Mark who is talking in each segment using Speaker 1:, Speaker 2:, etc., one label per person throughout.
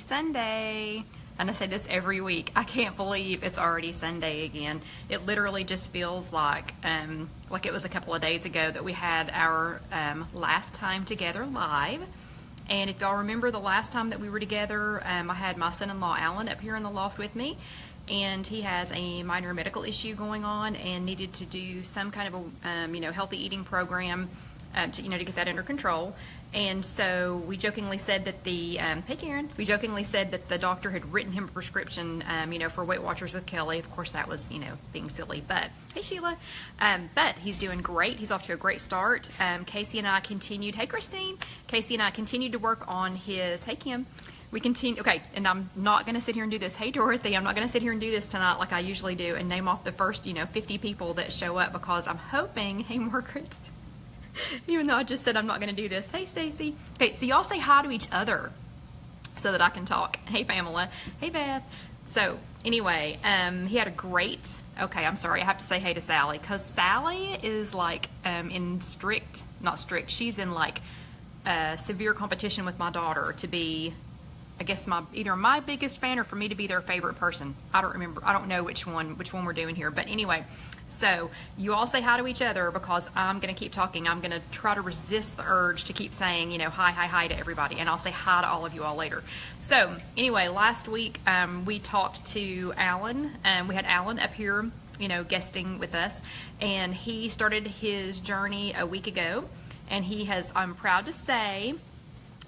Speaker 1: Sunday. And I say this every week. I can't believe it's already Sunday again. It literally just feels like it was a couple of days ago that we had our last time together live. And if y'all remember the last time that we were together, I had my son-in-law Alan up here in the loft with me, and he has a minor medical issue going on and needed to do some kind of a healthy eating program to get that under control. And so we jokingly said that hey Karen, we jokingly said that the doctor had written him a prescription, for Weight Watchers with Kelly. Of course that was, being silly, but hey Sheila. But he's doing great. He's off to a great start. Casey and I continued, hey Christine. Casey and I continued to work on his, hey Kim. We continue, okay, and I'm not going to sit here and do this. Hey Dorothy, I'm not going to sit here and do this tonight like I usually do and name off the first, 50 people that show up, because I'm hoping, hey Margaret, even though I just said I'm not going to do this. Hey Stacy. Okay, so y'all say hi to each other so that I can talk. Hey Pamela. Hey Beth. So anyway, he had a great, okay, I'm sorry, I have to say hey to Sally, because Sally is like she's in like severe competition with my daughter to be, I guess, either my biggest fan or for me to be their favorite person. I don't know which one we're doing here, but anyway. So you all say hi to each other, because I'm going to keep talking. I'm going to try to resist the urge to keep saying, hi to everybody. And I'll say hi to all of you all later. So anyway, last week we talked to Alan. We had Alan up here, guesting with us. And he started his journey a week ago. And I'm proud to say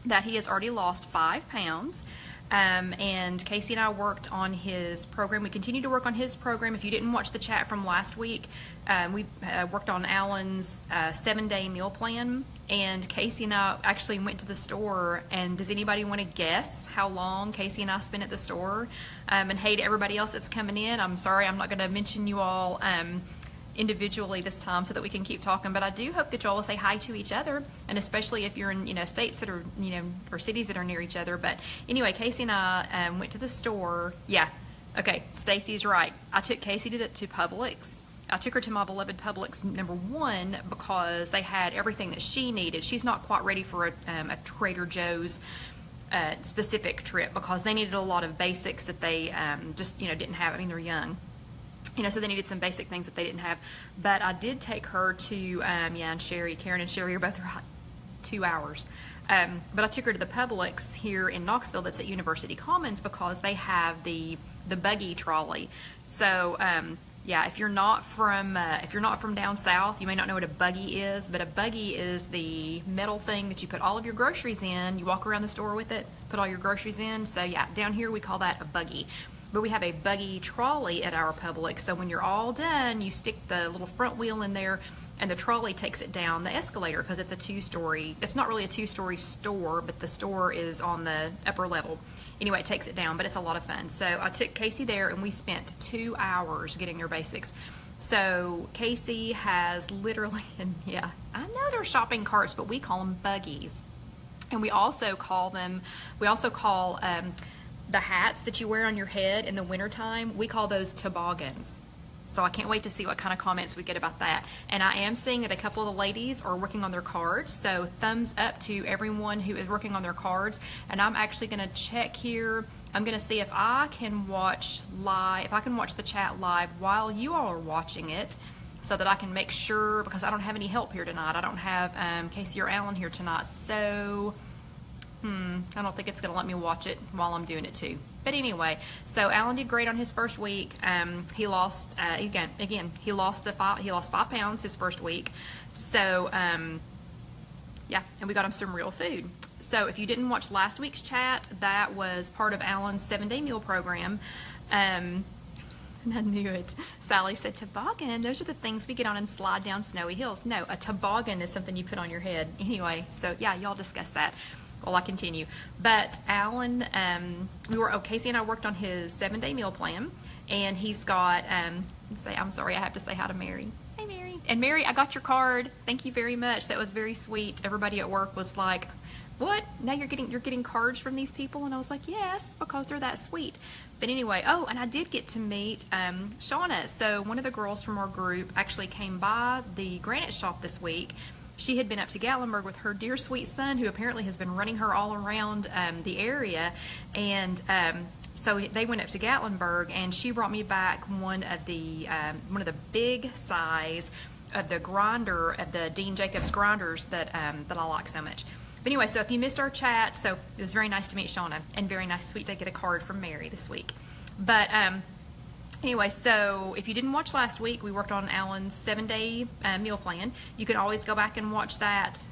Speaker 1: that he has already lost 5 pounds. And Casey and I worked on his program. We continue to work on his program. If you didn't watch the chat from last week, we worked on Alan's 7-day meal plan. And Casey and I actually went to the store. And does anybody want to guess how long Casey and I spent at the store? And hey to everybody else that's coming in, I'm sorry, I'm not going to mention you all individually this time so that we can keep talking, but I do hope that y'all will say hi to each other, and especially if you're in states that are or cities that are near each other. But anyway, Casey and I went to the store. Yeah, okay, Stacy's right. I took Casey to Publix. I took her to my beloved Publix, number one, because they had everything that she needed. She's not quite ready for a Trader Joe's specific trip, because they needed a lot of basics that they just didn't have. I mean, they're young. So they needed some basic things that they didn't have. But I did take her to, and Karen and Sherry are both right, 2 hours. But I took her to the Publix here in Knoxville that's at University Commons, because they have the buggy trolley. So, if you're not from down south, you may not know what a buggy is, but a buggy is the metal thing that you put all of your groceries in. You walk around the store with it, put all your groceries in. So yeah, down here we call that a buggy. But we have a buggy trolley at our Publix, so when you're all done, you stick the little front wheel in there, and the trolley takes it down the escalator, because it's a 2-story. It's not really a 2-story store, but the store is on the upper level. Anyway, it takes it down, but it's a lot of fun. So I took Casey there, and we spent 2 hours getting their basics. So Casey has literally, and yeah, I know they're shopping carts, but we call them buggies. And we also call the hats that you wear on your head in the wintertime, we call those toboggans. So I can't wait to see what kind of comments we get about that. And I am seeing that a couple of the ladies are working on their cards, so thumbs up to everyone who is working on their cards. And I'm actually going to check here. I'm going to see if I can watch the chat live while you all are watching it, so that I can make sure, because I don't have any help here tonight. I don't have Casey or Alan here tonight, so I don't think it's going to let me watch it while I'm doing it too. But anyway, so Alan did great on his first week. He lost he lost 5 pounds his first week. So yeah, and we got him some real food. So if you didn't watch last week's chat, that was part of Alan's 7-day meal program. And I knew it. Sally said, toboggan, those are the things we get on and slide down snowy hills. No, a toboggan is something you put on your head. Anyway, so yeah, y'all discuss that while I continue. But Alan, Casey and I worked on his 7-day meal plan, and he's got, I'm sorry, I have to say hi to Mary. Hey Mary. And Mary, I got your card. Thank you very much. That was very sweet. Everybody at work was like, what? Now you're getting cards from these people? And I was like, yes, because they're that sweet. But anyway, oh, and I did get to meet Shauna. So one of the girls from our group actually came by the granite shop this week, she had been up to Gatlinburg with her dear sweet son, who apparently has been running her all around the area, and so they went up to Gatlinburg, and she brought me back one of the big size of the grinder, of the Dean Jacobs grinders that that I like so much. But anyway, so if you missed our chat, so it was very nice to meet Shauna, and very nice, sweet to get a card from Mary this week. But anyway, so if you didn't watch last week, we worked on Alan's 7-day meal plan. You can always go back and watch that.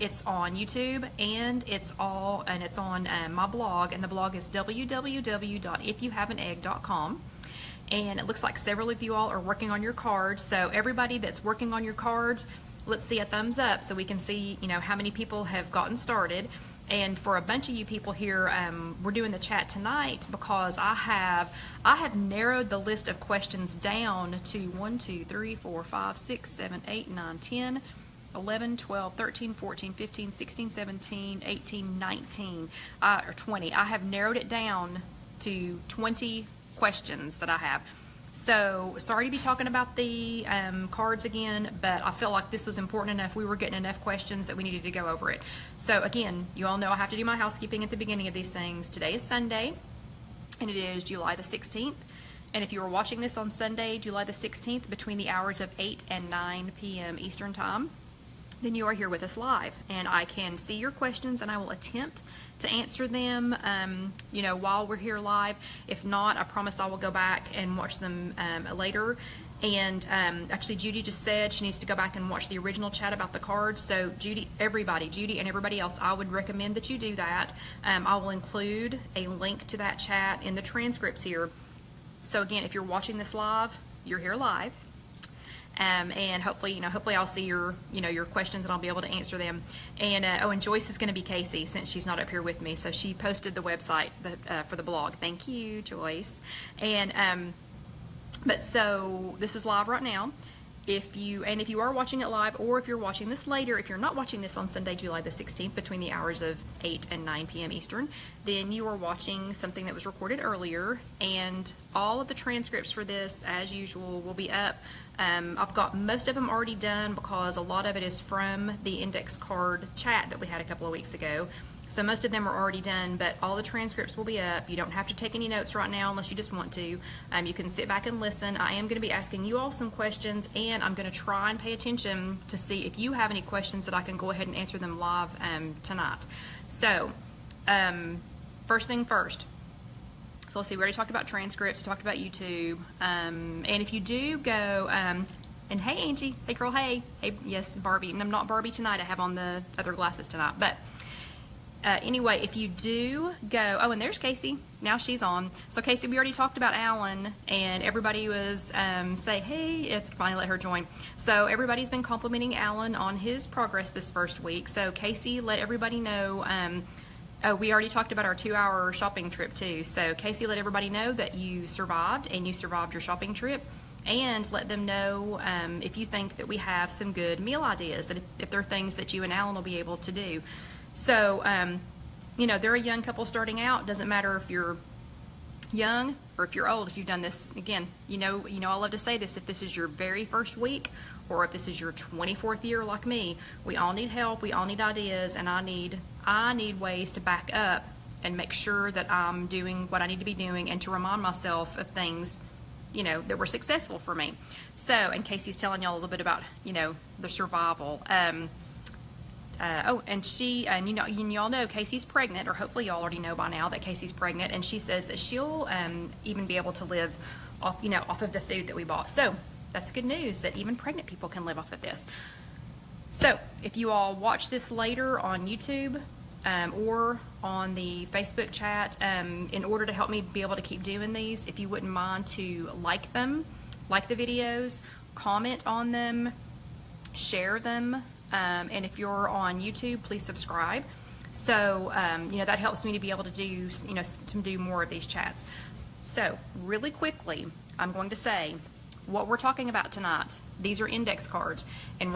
Speaker 1: It's on YouTube, and it's on my blog, and the blog is www.IfYouHaveAnEgg.com. And it looks like several of you all are working on your cards. So everybody that's working on your cards, let's see a thumbs up so we can see, you know, how many people have gotten started. And for a bunch of you people here, we're doing the chat tonight because I have narrowed the list of questions down to 1, 2, 3, 4, 5, 6, 7, 8, 9, 10, 11, 12, 13, 14, 15, 16, 17, 18, 19, or 20. I have narrowed it down to 20 questions that I have. So sorry to be talking about the cards again, but I felt like this was important enough. We were getting enough questions that we needed to go over it. So again, you all know I have to do my housekeeping at the beginning of these things. Today is Sunday, and it is July the 16th. And if you were watching this on Sunday, July the 16th, between the hours of 8 and 9 p.m. Eastern Time, then you are here with us live. And I can see your questions, and I will attempt to answer them, you know, while we're here live. If not, I promise I will go back and watch them later. And actually, Judy just said she needs to go back and watch the original chat about the cards. So Judy and everybody else, I would recommend that you do that. I will include a link to that chat in the transcripts here. So again, if you're watching this live, you're here live. And hopefully I'll see your questions, and I'll be able to answer them. And and Joyce is going to be Casey, since she's not up here with me. So she posted the website for the blog. Thank you, Joyce. And but so this is live right now. If you are watching it live, or if you're watching this later, if you're not watching this on Sunday, July the 16th, between the hours of 8 and 9 p.m. Eastern, then you are watching something that was recorded earlier, and all of the transcripts for this, as usual, will be up. I've got most of them already done because a lot of it is from the index card chat that we had a couple of weeks ago. So most of them are already done, but all the transcripts will be up. You don't have to take any notes right now unless you just want to. You can sit back and listen. I am going to be asking you all some questions, and I'm going to try and pay attention to see if you have any questions that I can go ahead and answer them live tonight. So first thing first. So let's see, we already talked about transcripts, we talked about YouTube, and if you do go, and hey Angie, hey girl, hey, yes Barbie, and I'm not Barbie tonight, I have on the other glasses tonight, but anyway, if you do go, oh, and there's Casey, now she's on. So Casey, we already talked about Alan, and everybody was say, hey, it's finally let her join. So everybody's been complimenting Alan on his progress this first week. So Casey, let everybody know, oh, we already talked about our 2-hour shopping trip too. So Casey, let everybody know that you survived, and you survived your shopping trip. And let them know if you think that we have some good meal ideas, that if there are things that you and Alan will be able to do. So, you know, they're a young couple starting out. Doesn't matter if you're young or if you're old. If you've done this, again, you know, I love to say this, if this is your very first week, or if this is your 24th year like me, we all need help, we all need ideas, and I need ways to back up and make sure that I'm doing what I need to be doing, and to remind myself of things, you know, that were successful for me. So, and Casey's telling y'all a little bit about, you know, the survival. Oh, and she, and y'all know Casey's pregnant, or hopefully y'all already know by now that Casey's pregnant, and she says that she'll even be able to live off, you know, off of the food that we bought. So that's good news that even pregnant people can live off of this. So if you all watch this later on YouTube or on the Facebook chat, in order to help me be able to keep doing these, if you wouldn't mind to like them, like the videos, comment on them, share them. And if you're on YouTube, please subscribe. So, you know, that helps me to be able to do, you know, to do more of these chats. So, really quickly, I'm going to say what we're talking about tonight. These are index cards, and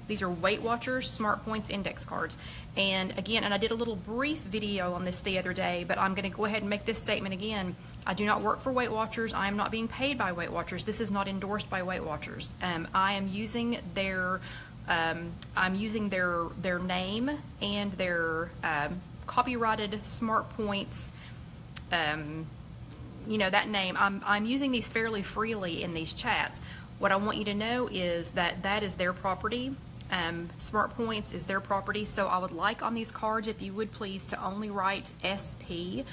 Speaker 1: these are Weight Watchers Smart Points index cards. And again, and I did a little brief video on this the other day, but I'm going to go ahead and make this statement again. I do not work for Weight Watchers. I am not being paid by Weight Watchers. This is not endorsed by Weight Watchers. I am using their I'm using their name and their copyrighted Smart Points, you know, that name. I'm using these fairly freely in these chats. What I want you to know is that that is their property. Smart Points is their property, so I would like on these cards, if you would please, to only write SP.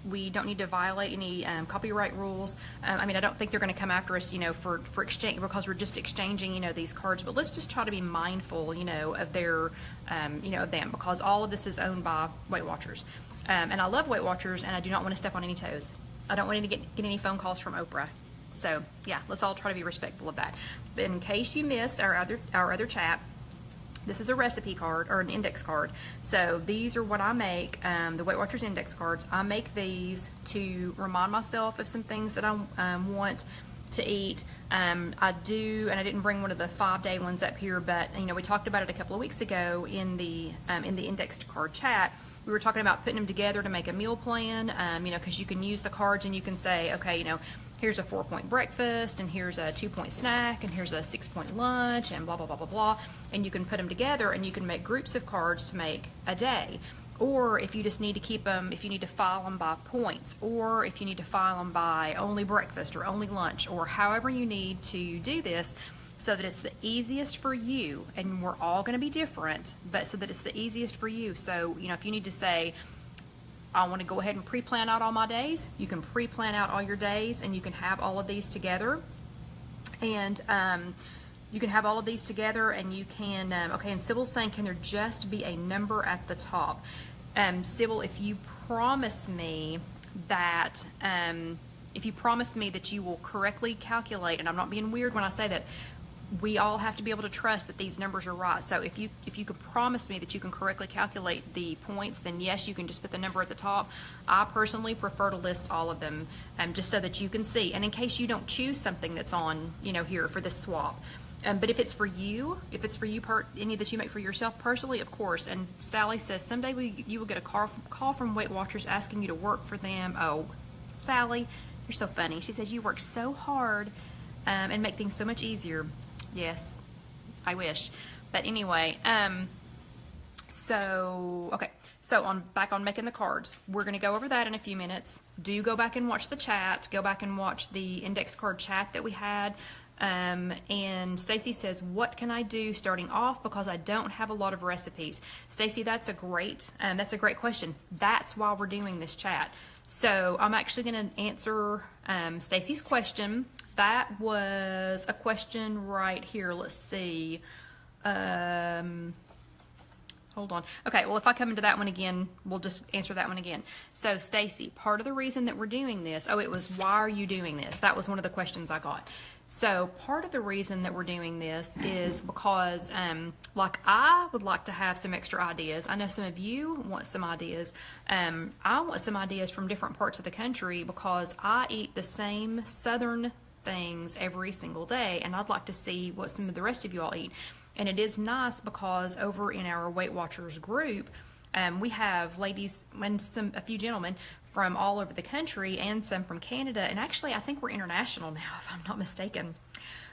Speaker 1: We don't need to violate any copyright rules. I mean, I don't think they're going to come after us, you know, for exchange, because we're just exchanging, you know, these cards. But let's just try to be mindful, you know, of their, you know, of them, because all of this is owned by Weight Watchers. And I love Weight Watchers, and I do not want to step on any toes. I don't want to get any phone calls from Oprah. So yeah, let's all try to be respectful of that. But in case you missed our other chat, this is a recipe card, or an index card. So these are what I make, the Weight Watchers index cards. I make these to remind myself of some things that I want to eat. I do, and I didn't bring one of the 5-day ones up here, but you know, we talked about it a couple of weeks ago in the indexed card chat. We were talking about putting them together to make a meal plan, you know, because you can use the cards and you can say, okay, you know, here's a 4-point breakfast, and here's a 2-point snack, and here's a 6-point lunch, and blah, blah, blah, blah, blah. And you can put them together, and you can make groups of cards to make a day. Or if you just need to keep them, if you need to file them by points, or if you need to file them by only breakfast or only lunch, or however you need to do this, so that it's the easiest for you. And we're all going to be different, but so that it's the easiest for you. So, you know, if you need to say, I want to go ahead and pre-plan out all my days, you can pre-plan out all your days, and you can have all of these together. And you can have all of these together, and you can, okay, and Sybil's saying, can there just be a number at the top? Sybil, if you promise me that, you will correctly calculate, and I'm not being weird when I say that, we all have to be able to trust that these numbers are right. So if you could promise me that you can correctly calculate the points, then yes, you can just put the number at the top. I personally prefer to list all of them, just so that you can see, and in case you don't choose something that's on, you know, here for this swap. But if it's for you, any that you make for yourself personally, of course. And Sally says, someday you will get a call from Weight Watchers asking you to work for them. Oh, Sally, you're so funny. She says, you work so hard and make things so much easier. Yes, I wish. But anyway, okay. So back on making the cards. We're going to go over that in a few minutes. Do go back and watch the chat. Go back and watch the index card chat that we had. And Stacy says, what can I do starting off, because I don't have a lot of recipes? Stacy, that's a great question. That's why we're doing this chat. So I'm actually going to answer Stacy's question. That was a question right here. Let's see. Hold on. Okay, well, if I come into that one again, we'll just answer that one again. So, Stacy, part of the reason that we're doing this, it was, why are you doing this? That was one of the questions I got. So, part of the reason that we're doing this is because, like, I would like to have some extra ideas. I know some of you want some ideas. I want some ideas from different parts of the country, because I eat the same southern things every single day, and I'd like to see what some of the rest of you all eat. And it is nice because over in our Weight Watchers group, we have ladies and a few gentlemen from all over the country, and some from Canada, and actually I think we're international now, if I'm not mistaken.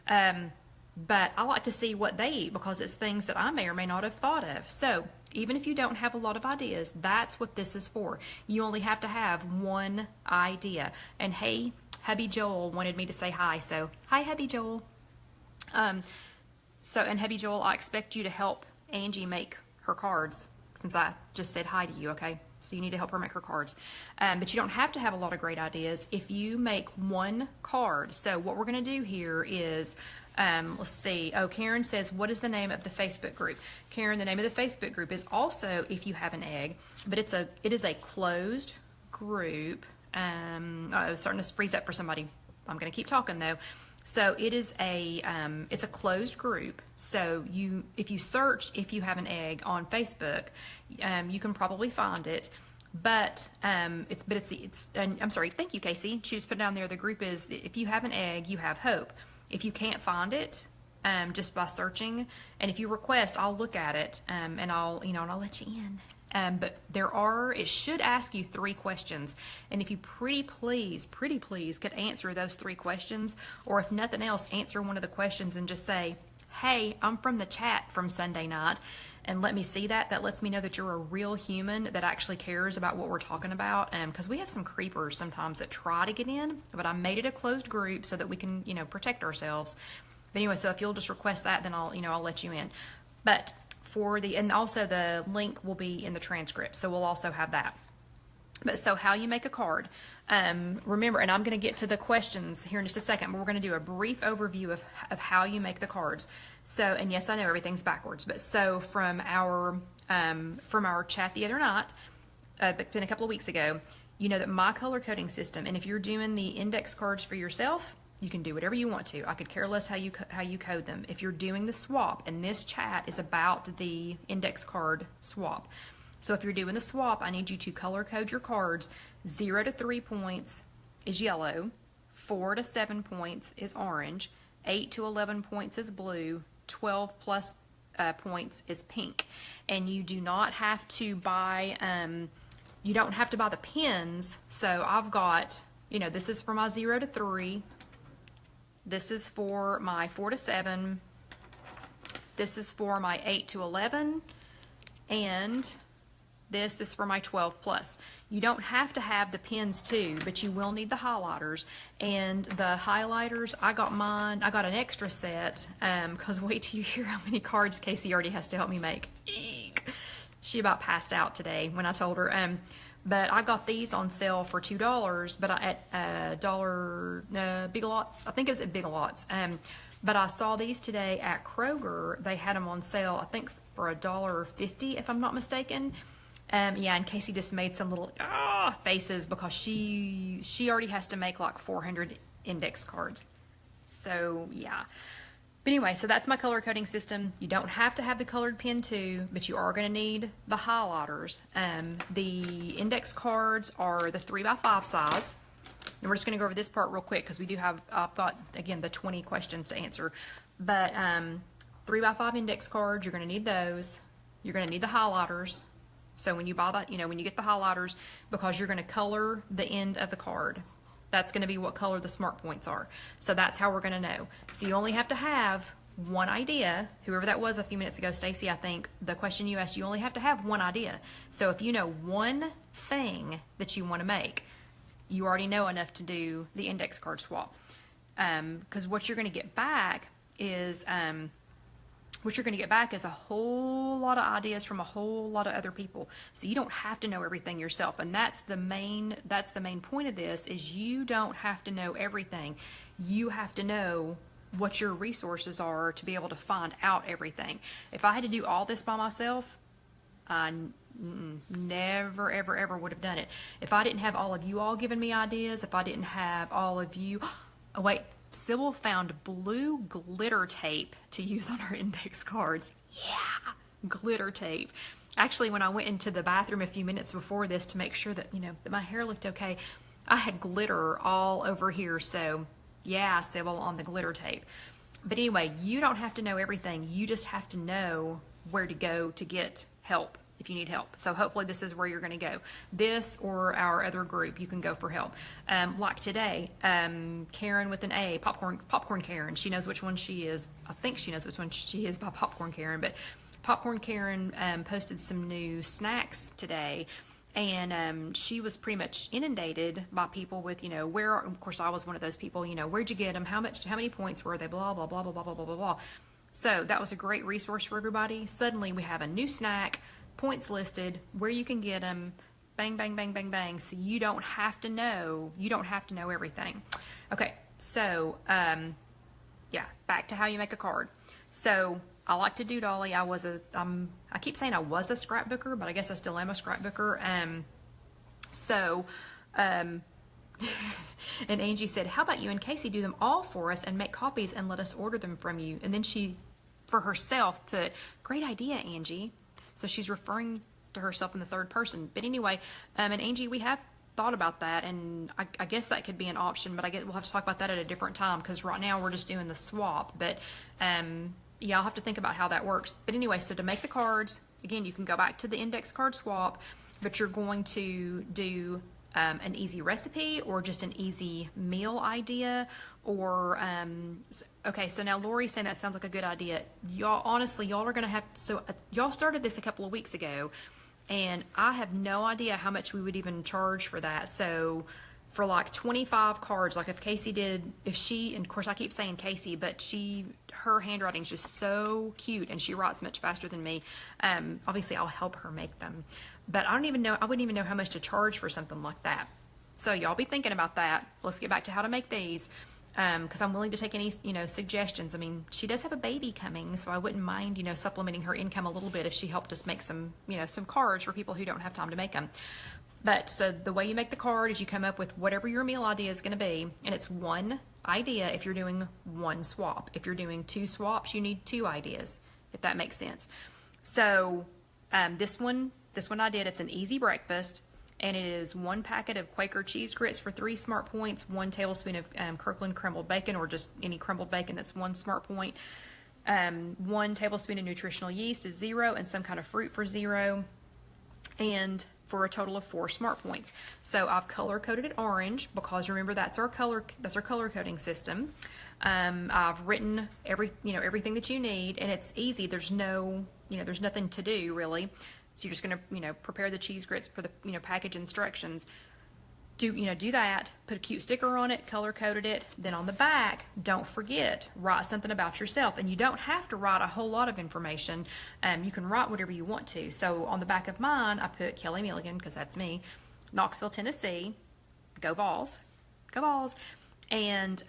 Speaker 1: But I like to see what they eat, because it's things that I may or may not have thought of. So even if you don't have a lot of ideas, that's what this is for. You only have to have one idea. And hey, hubby Joel wanted me to say hi, so hi, hubby Joel. And hubby Joel, I expect you to help Angie make her cards, since I just said hi to you, okay? So you need to help her make her cards. But you don't have to have a lot of great ideas if you make one card. So what we're going to do here is, let's see. Oh, Karen says, what is the name of the Facebook group? Karen, the name of the Facebook group is also If You Have an Egg, but it is a closed group. I was starting to freeze up for somebody. I'm going to keep talking though. So it is it's a closed group. So if you search If You Have an Egg on Facebook, you can probably find it. But I'm sorry. Thank you, Casey. She just put down there, the group is If You Have an Egg, You Have Hope. If you can't find it, just by searching, and if you request, I'll look at it, and I'll let you in. But it should ask you 3 questions, and if you pretty please could answer those 3 questions, or if nothing else, answer one of the questions and just say, hey, I'm from the chat from Sunday night, and let me see that. That lets me know that you're a real human that actually cares about what we're talking about. Because we have some creepers sometimes that try to get in, but I made it a closed group so that we can, protect ourselves. But anyway, so if you'll just request that, then I'll let you in. But and also the link will be in the transcript, so we'll also have that. But so how you make a card. Remember, and I'm going to get to the questions here in just a second, but we're going to do a brief overview of how you make the cards. So, and yes, I know everything's backwards, but so from our chat the other night, it's been a couple of weeks ago, you know that my color coding system, and if you're doing the index cards for yourself, you can do whatever you want to. I could care less how you code them. If you're doing the swap, and this chat is about the index card swap. So if you're doing the swap, I need you to color code your cards. 0 to 3 points is yellow, 4 to 7 points is orange, 8 to 11 points is blue, 12 plus points is pink. And you do not have to buy, you don't have to buy the pins. So I've got, this is for my 0 to 3. This is for my 4 to 7. This is for my 8 to 11. And this is for my 12 plus. You don't have to have the pins too, but you will need the highlighters. And the highlighters, I got an extra set, because wait till you hear how many cards Casey already has to help me make. Eek. She about passed out today when I told her. But I got these on sale for $2, but at Big Lots. I think it was at Big Lots. But I saw these today at Kroger. They had them on sale, I think for $1.50, if I'm not mistaken. Yeah, and Casey just made some little faces because she already has to make like 400 index cards. So yeah. But anyway, so that's my color coding system. You don't have to have the colored pen too, but you are going to need the highlighters. The index cards are the 3x5 size. And we're just going to go over this part real quick because I've got, again, the 20 questions to answer. But 3x5 index cards, you're going to need those. You're going to need the highlighters. So when you buy that, when you get the highlighters, because you're going to color the end of the card, that's going to be what color the smart points are. So that's how we're going to know. So you only have to have one idea. Whoever that was a few minutes ago, Stacy, I think, the question you asked, you only have to have one idea. So if you know one thing that you want to make, you already know enough to do the index card swap. Because what you're going to get back is... what you're going to get back is a whole lot of ideas from a whole lot of other people. So you don't have to know everything yourself. And that's the main point of this, is you don't have to know everything. You have to know what your resources are to be able to find out everything. If I had to do all this by myself, I never, ever, ever would have done it. If I didn't have all of you all giving me ideas, if I didn't have all of you, oh wait, Sybil found blue glitter tape to use on her index cards. Yeah, glitter tape. Actually, when I went into the bathroom a few minutes before this to make sure that, that my hair looked okay, I had glitter all over here. So yeah, Sybil, on the glitter tape. But anyway, you don't have to know everything. You just have to know where to go to get help if you need help. So hopefully this is where you're going to go. This or our other group, you can go for help. Like today, Karen with an A, Popcorn Karen. She knows which one she is. I think she knows which one she is by Popcorn Karen. But Popcorn Karen posted some new snacks today. And she was pretty much inundated by people with, of course I was one of those people, where'd you get them? How many points were they? Blah, blah, blah, blah, blah, blah, blah, blah, blah. So that was a great resource for everybody. Suddenly we have a new snack, points listed, where you can get them, bang, bang, bang, bang, bang. So you don't have to know everything. Okay, so yeah, back to how you make a card. So I like to do dolly. I keep saying I was a scrapbooker, but I guess I still am a scrapbooker. And Angie said, how about you and Casey do them all for us and make copies and let us order them from you? And then she, for herself, put, great idea, Angie. So she's referring to herself in the third person. But anyway, and Angie, we have thought about that, and I guess that could be an option, but I guess we'll have to talk about that at a different time, because right now we're just doing the swap. But yeah, I'll have to think about how that works. But anyway, so to make the cards, again, you can go back to the index card swap, but you're going to do an easy recipe or just an easy meal idea, or okay, so now Lori's saying that sounds like a good idea. Y'all, honestly, y'all are gonna have, so y'all started this a couple of weeks ago, and I have no idea how much we would even charge for that. So for like 25 cards, like if Casey did, if she, and of course I keep saying Casey, but her handwriting's just so cute and she writes much faster than me. Obviously I'll help her make them, but I wouldn't even know how much to charge for something like that. So y'all be thinking about that. Let's get back to how to make these, because I'm willing to take any, suggestions. I mean, she does have a baby coming, so I wouldn't mind, supplementing her income a little bit if she helped us make some, some cards for people who don't have time to make them. But so the way you make the card is you come up with whatever your meal idea is going to be, and it's one idea if you're doing one swap. If you're doing two swaps, you need two ideas, if that makes sense. So this one I did, it's an easy breakfast, and it is 1 packet of Quaker cheese grits for 3 smart points, 1 tablespoon of Kirkland crumbled bacon, or just any crumbled bacon that's 1 smart point, 1 tablespoon of nutritional yeast is 0, and some kind of fruit for 0, and for a total of 4 smart points. So I've color coded it orange because remember that's our color coding system. I've written everything that you need, and it's easy. There's there's nothing to do really. So you're just gonna prepare the cheese grits for the package instructions. Do that, put a cute sticker on it, color coded it. Then on the back, don't forget, write something about yourself. And you don't have to write a whole lot of information. You can write whatever you want to. So on the back of mine, I put Kelly Milligan, because that's me, Knoxville, Tennessee, go Vols, go Vols. And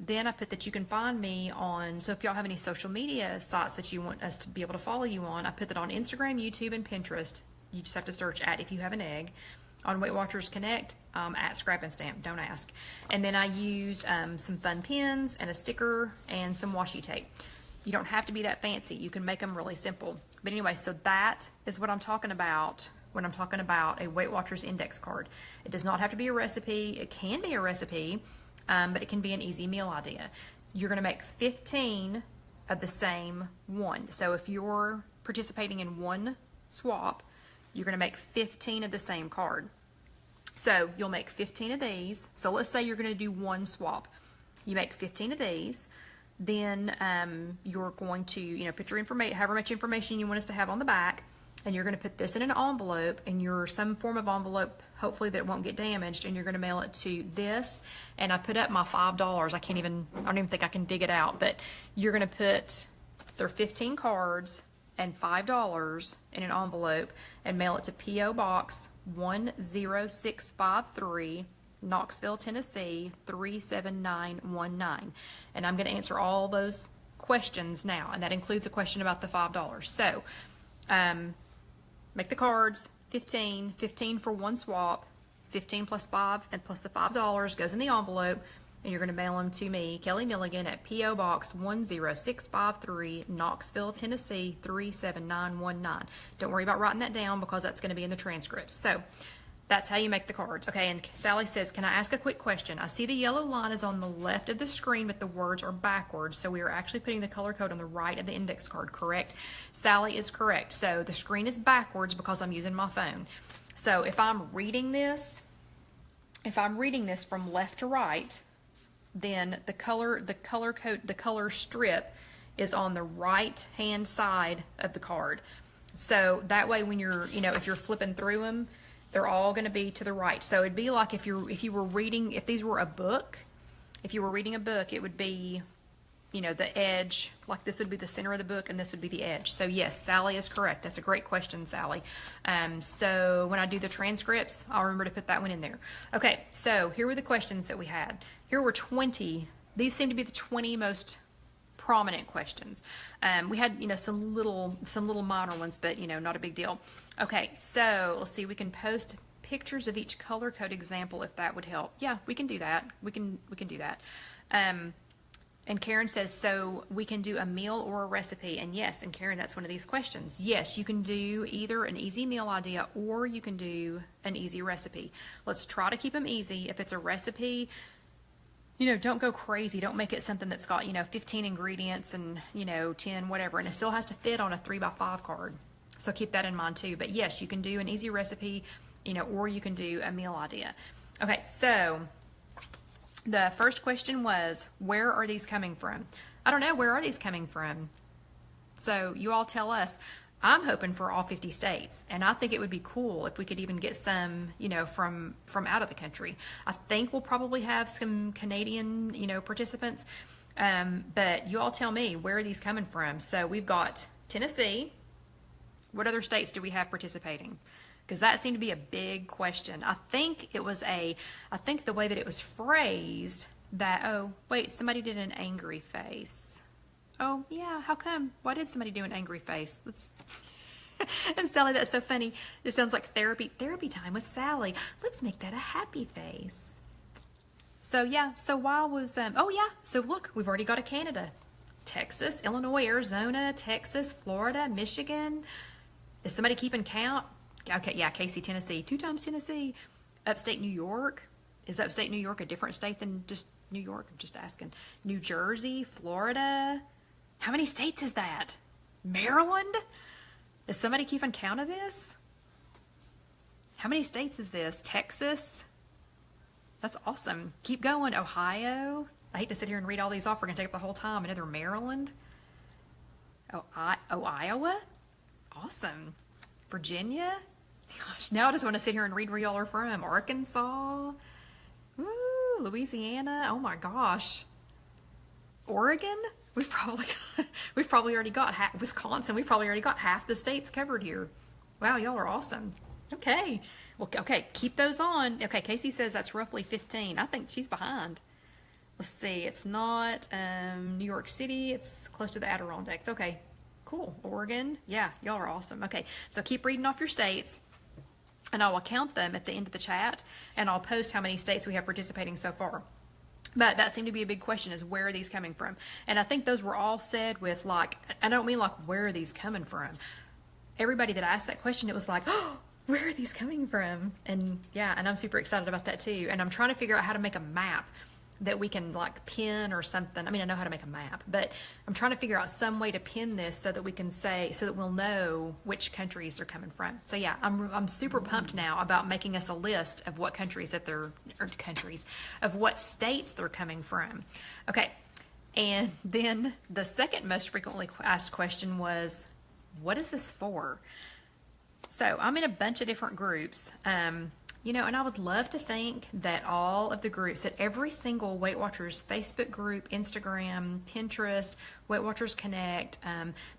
Speaker 1: then I put that you can find me on, so if y'all have any social media sites that you want us to be able to follow you on, I put that on Instagram, YouTube, and Pinterest. You just have to search at If You Have an Egg. On Weight Watchers Connect, at Scrap and Stamp, don't ask. And then I used some fun pins and a sticker and some washi tape. You don't have to be that fancy. You can make them really simple. But anyway, so that is what I'm talking about when I'm talking about a Weight Watchers index card. It does not have to be a recipe. It can be a recipe, but it can be an easy meal idea. You're gonna make 15 of the same one. So if you're participating in one swap, you're going to make 15 of the same card. So you'll make 15 of these. So let's say you're going to do one swap. You make 15 of these. Then you're going to, put your information, however much information you want us to have on the back, and you're going to put this in an envelope, and some form of envelope, hopefully that it won't get damaged, and you're going to mail it to this. And I put up my $5. I don't even think I can dig it out, but you're going to put their 15 cards and $5 in an envelope and mail it to P.O. Box 10653, Knoxville, Tennessee 37919. And I'm going to answer all those questions now, and that includes a question about the $5. So make the cards, 15 for one swap, 15 plus 5 and plus the $5 goes in the envelope, and you're going to mail them to me, Kelly Milligan, at P.O. Box 10653, Knoxville, Tennessee 37919. Don't worry about writing that down because that's going to be in the transcripts. So that's how you make the cards. Okay, and Sally says, can I ask a quick question? I see the yellow line is on the left of the screen, but the words are backwards. So we are actually putting the color code on the right of the index card, correct? Sally is correct. So the screen is backwards because I'm using my phone. So if I'm reading this from left to right, then the color strip is on the right hand side of the card. So that way when you're, if you're flipping through them, they're all going to be to the right. So it'd be like if you were reading, if these were a book, if you were reading a book, it would be, the edge, like this would be the center of the book and this would be the edge. So yes, Sally is correct. That's a great question, Sally. So when I do the transcripts, I'll remember to put that one in there. Okay, so here were the questions that we had. Here were 20. These seem to be the 20 most prominent questions. We had, some little minor ones, but not a big deal. Okay, so let's see, we can post pictures of each color code example if that would help. Yeah, we can do that. We can do that. And Karen says, so we can do a meal or a recipe. And yes, and Karen, that's one of these questions. Yes, you can do either an easy meal idea or you can do an easy recipe. Let's try to keep them easy. If it's a recipe, don't go crazy. Don't make it something that's got, 15 ingredients and, 10, whatever. And it still has to fit on a 3x5 card. So keep that in mind too. But yes, you can do an easy recipe or you can do a meal idea. Okay, so the first question was, where are these coming from? I don't know, where are these coming from? So you all tell us. I'm hoping for all 50 states, and I think it would be cool if we could even get some, from out of the country. I think we'll probably have some Canadian, participants, but you all tell me, where are these coming from? So we've got Tennessee. What other states do we have participating? Because that seemed to be a big question. I think the way that it was phrased, that, oh, wait, somebody did an angry face. Oh, yeah, how come? Why did somebody do an angry face? And Sally, that's so funny. It sounds like therapy time with Sally. Let's make that a happy face. So, yeah, so why was, oh, yeah, so look, we've already got a Canada. Texas, Illinois, Arizona, Texas, Florida, Michigan. Is somebody keeping count? Okay, yeah, Casey, Tennessee, 2 times Tennessee. Upstate New York. Is upstate New York a different state than just New York? I'm just asking. New Jersey, Florida. How many states is that? Maryland? Is somebody keeping count of this? How many states is this? Texas? That's awesome. Keep going. Ohio. I hate to sit here and read all these off. We're going to take up the whole time. Another Maryland. Oh, Iowa? Awesome. Virginia? Gosh, now I just want to sit here and read where y'all are from. Arkansas? Woo, Louisiana? Oh my gosh. Oregon? We've probably already got Wisconsin. We've probably already got half the states covered here. Wow, y'all are awesome. Okay. Well, okay, keep those on. Okay, Casey says that's roughly 15. I think she's behind. Let's see. It's not New York City. It's close to the Adirondacks. Okay, cool. Oregon. Yeah, y'all are awesome. Okay, so keep reading off your states, and I will count them at the end of the chat, and I'll post how many states we have participating so far. But that seemed to be a big question, is where are these coming from? And I think those were all said with like, I don't mean like, where are these coming from? Everybody that asked that question, it was like, oh, where are these coming from? And yeah, and I'm super excited about that too. And I'm trying to figure out how to make a map that we can like pin or something. I mean, I know how to make a map, but I'm trying to figure out some way to pin this so that we can say, so that we'll know which countries they're coming from. So yeah, I'm super pumped now about making us a list of what countries that they're, or countries, of what states they're coming from. Okay, and then the second most frequently asked question was, what is this for? So I'm in a bunch of different groups. And I would love to think that all of the groups, that every single Weight Watchers Facebook group, Instagram, Pinterest, Weight Watchers Connect,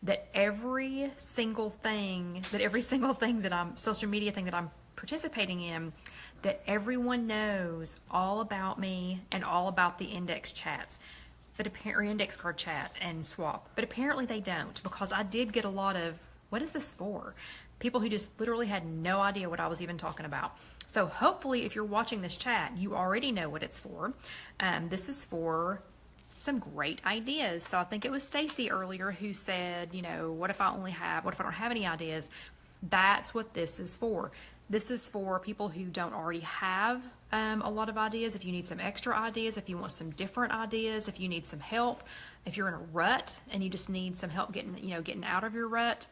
Speaker 1: that every single thing that I'm, social media thing that I'm participating in, that everyone knows all about me and all about the index chats, but apparently index card chat and swap. But apparently they don't, because I did get a lot of, what is this for? People who just literally had no idea what I was even talking about. So hopefully if you're watching this chat, you already know what it's for. This is for some great ideas. So I think it was Stacy earlier who said, what if I don't have any ideas? That's what this is for. This is for people who don't already have a lot of ideas. If you need some extra ideas, if you want some different ideas, if you need some help, if you're in a rut and you just need some help getting out of your rut,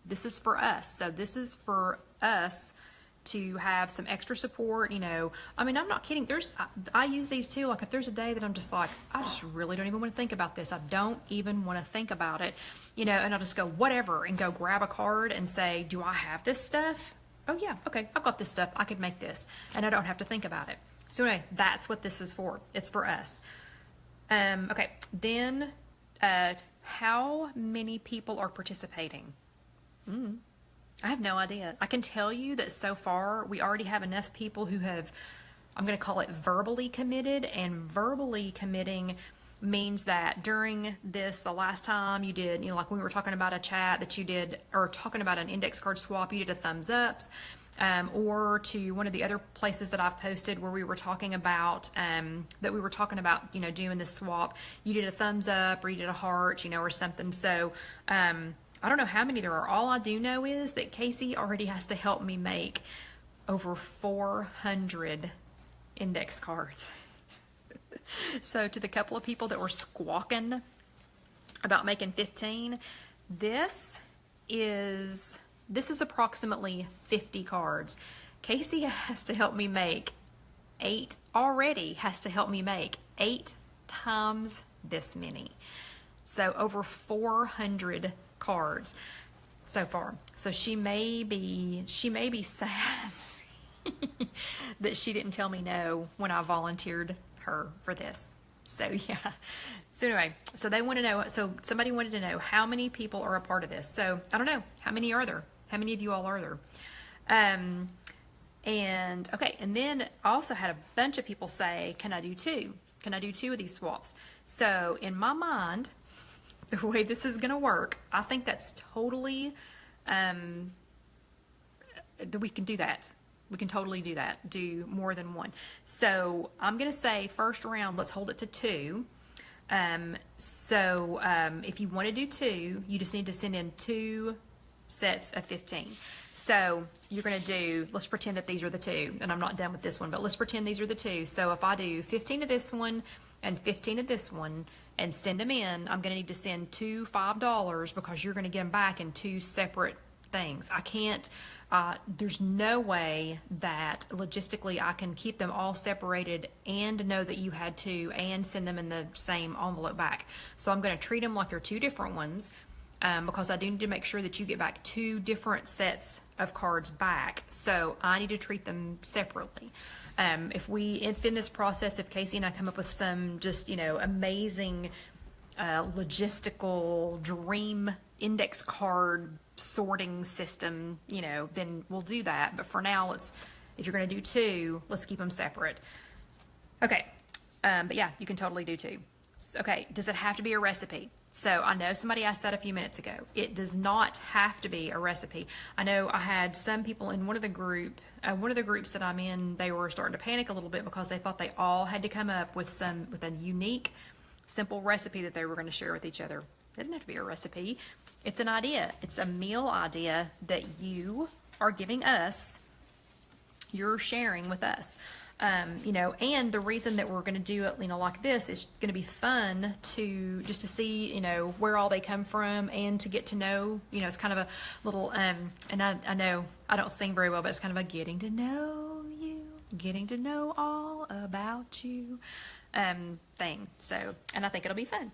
Speaker 1: this is for us. So this is for us to have some extra support. I mean, I'm not kidding. I use these too. Like if there's a day that I'm just like, I just really don't even want to think about this. I don't even want to think about it, and I'll just go whatever and go grab a card and say, do I have this stuff? Oh yeah. Okay. I've got this stuff. I could make this and I don't have to think about it. So anyway, that's what this is for. It's for us. Okay. Then, how many people are participating? I have no idea. I can tell you that so far we already have enough people who have, I'm going to call it verbally committed, and verbally committing means that during this, the last time you did, like when we were talking about a chat that you did, or talking about an index card swap, you did a thumbs ups, or to one of the other places that I've posted where we were talking about, doing this swap, you did a thumbs up or you did a heart, or something. So, I don't know how many there are. All I do know is that Casey already has to help me make over 400 index cards. So to the couple of people that were squawking about making 15, this is this is approximately 50 cards. Casey has to help me make 8 times this many. So over 400 cards so far. So she may be sad that she didn't tell me no when I volunteered her for this. So yeah. So anyway, so they want to know, so somebody wanted to know how many people are a part of this. So I don't know, how many are there? How many of you all are there? And okay, and then I also had a bunch of people say, can I do 2? Can I do 2 of these swaps? So in my mind, the way this is gonna work, I think that's totally, we can do that. We can totally do that, do more than 1. So I'm gonna say first round, let's hold it to 2. If you wanna do 2, you just need to send in 2 sets of 15. So you're gonna do, let's pretend that these are the 2, and I'm not done with this one, but let's pretend these are the 2. So if I do 15 of this one and 15 of this one and send them in, I'm gonna need to send 2 $5 because you're gonna get them back in 2 separate things. I can't, there's no way that logistically I can keep them all separated and know that you had 2 and send them in the same envelope back. So I'm gonna treat them like they're 2 different ones. Because I do need to make sure that you get back 2 different sets of cards back. So I need to treat them separately. If in this process, if Casey and I come up with some just, amazing logistical dream index card sorting system, then we'll do that. But for now, if you're going to do 2, let's keep them separate. Okay. But yeah, you can totally do 2. Okay. Does it have to be a recipe? So I know somebody asked that a few minutes ago. It does not have to be a recipe. I know I had some people in one of the groups that I'm in, they were starting to panic a little bit because they thought they all had to come up with a unique, simple recipe that they were going to share with each other. It doesn't have to be a recipe. It's an idea. It's a meal idea that you are giving us, you're sharing with us. And the reason that we're going to do it, like this, is going to be fun to see, where all they come from and to get to know, it's kind of a little, and I know I don't sing very well, but it's kind of a getting to know you, getting to know all about you, thing. So, and I think it'll be fun.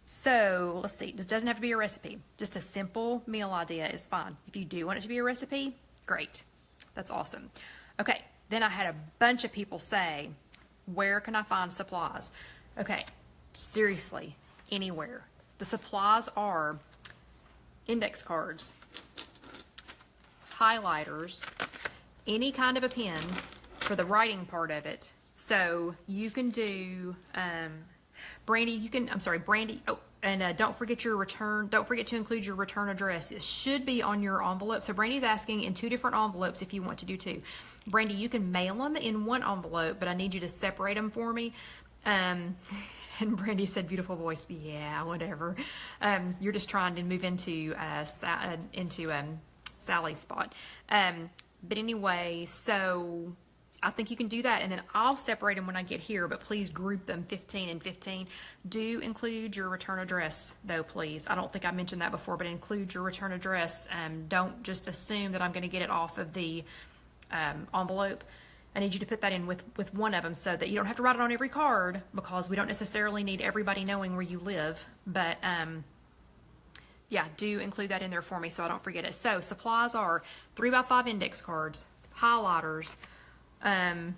Speaker 1: So let's see, it doesn't have to be a recipe. Just a simple meal idea is fine. If you do want it to be a recipe, great. That's awesome. Okay. Then I had a bunch of people say, where can I find supplies? Okay, seriously, anywhere. The supplies are index cards, highlighters, any kind of a pen for the writing part of it. So you can do, Brandy, oh, and don't forget to include your return address. It should be on your envelope. So Brandy's asking in 2 different envelopes if you want to do 2. Brandy, you can mail them in 1 envelope, but I need you to separate them for me. And Brandy said, beautiful voice. Yeah, whatever. You're just trying to move into Sally's spot. But anyway, so I think you can do that, and then I'll separate them when I get here, but please group them 15 and 15. Do include your return address, though, please. I don't think I mentioned that before, but include your return address. Don't just assume that I'm going to get it off of the envelope. I need you to put that in with one of them so that you don't have to write it on every card, because we don't necessarily need everybody knowing where you live. But yeah, do include that in there for me so I don't forget it. So supplies are 3x5 index cards, highlighters, and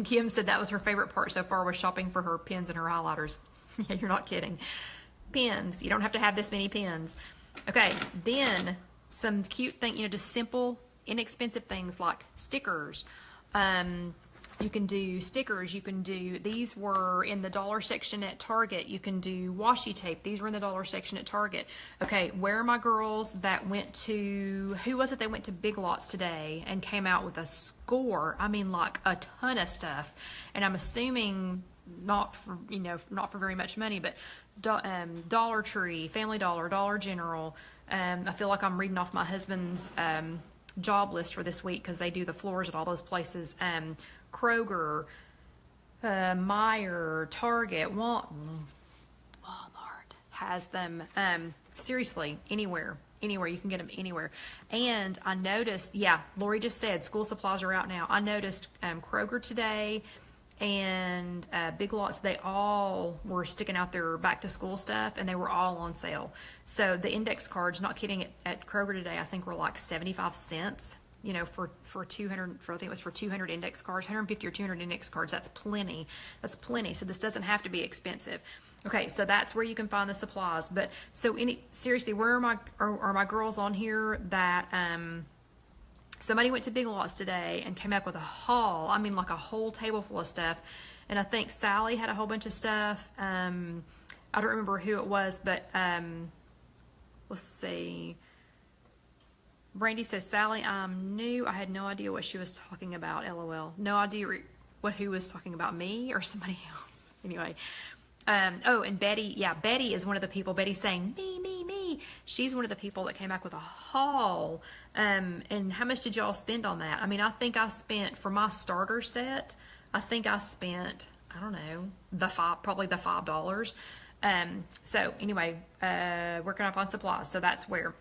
Speaker 1: Kim said that was her favorite part so far, was shopping for her pens and her highlighters. Yeah, you're not kidding. Pens. You don't have to have this many pens. Okay, then some cute thing, just simple, inexpensive things like stickers. You can do stickers. You can do, these were in the dollar section at Target. You can do washi tape. These were in the dollar section at Target. Okay, where are my girls that went to, who was it that went to Big Lots today and came out with a score? I mean, like a ton of stuff. And I'm assuming not for very much money, but Dollar Tree, Family Dollar, Dollar General. I feel like I'm reading off my husband's job list for this week because they do the floors at all those places. Kroger, Meijer, Target, Walmart has them. Seriously, anywhere anywhere. You can get them anywhere. And I noticed, yeah, Lori just said school supplies are out now. I noticed Kroger today and Big Lots, they all were sticking out their back to school stuff, and they were all on sale. So the index cards, not kidding, at Kroger today, I think were like 75 cents. You know, for 200, I think it was for 200 index cards, 150 or 200 index cards. That's plenty. That's plenty. So this doesn't have to be expensive. Okay, so that's where you can find the supplies. But so seriously, where are my girls on here that somebody went to Big Lots today and came back with a haul? I mean, like a whole table full of stuff. And I think Sally had a whole bunch of stuff. I don't remember who it was, but let's see. Brandy says, Sally, I'm new. I had no idea what she was talking about. LOL. No idea who was talking about, me or somebody else. Anyway. Oh, and Betty, yeah, Betty is one of the people. Betty's saying, me. She's one of the people that came back with a haul. And how much did y'all spend on that? I mean, I think I spent, for my starter set, I think I spent, I don't know, probably the $5. So anyway, working up on supplies. So that's where.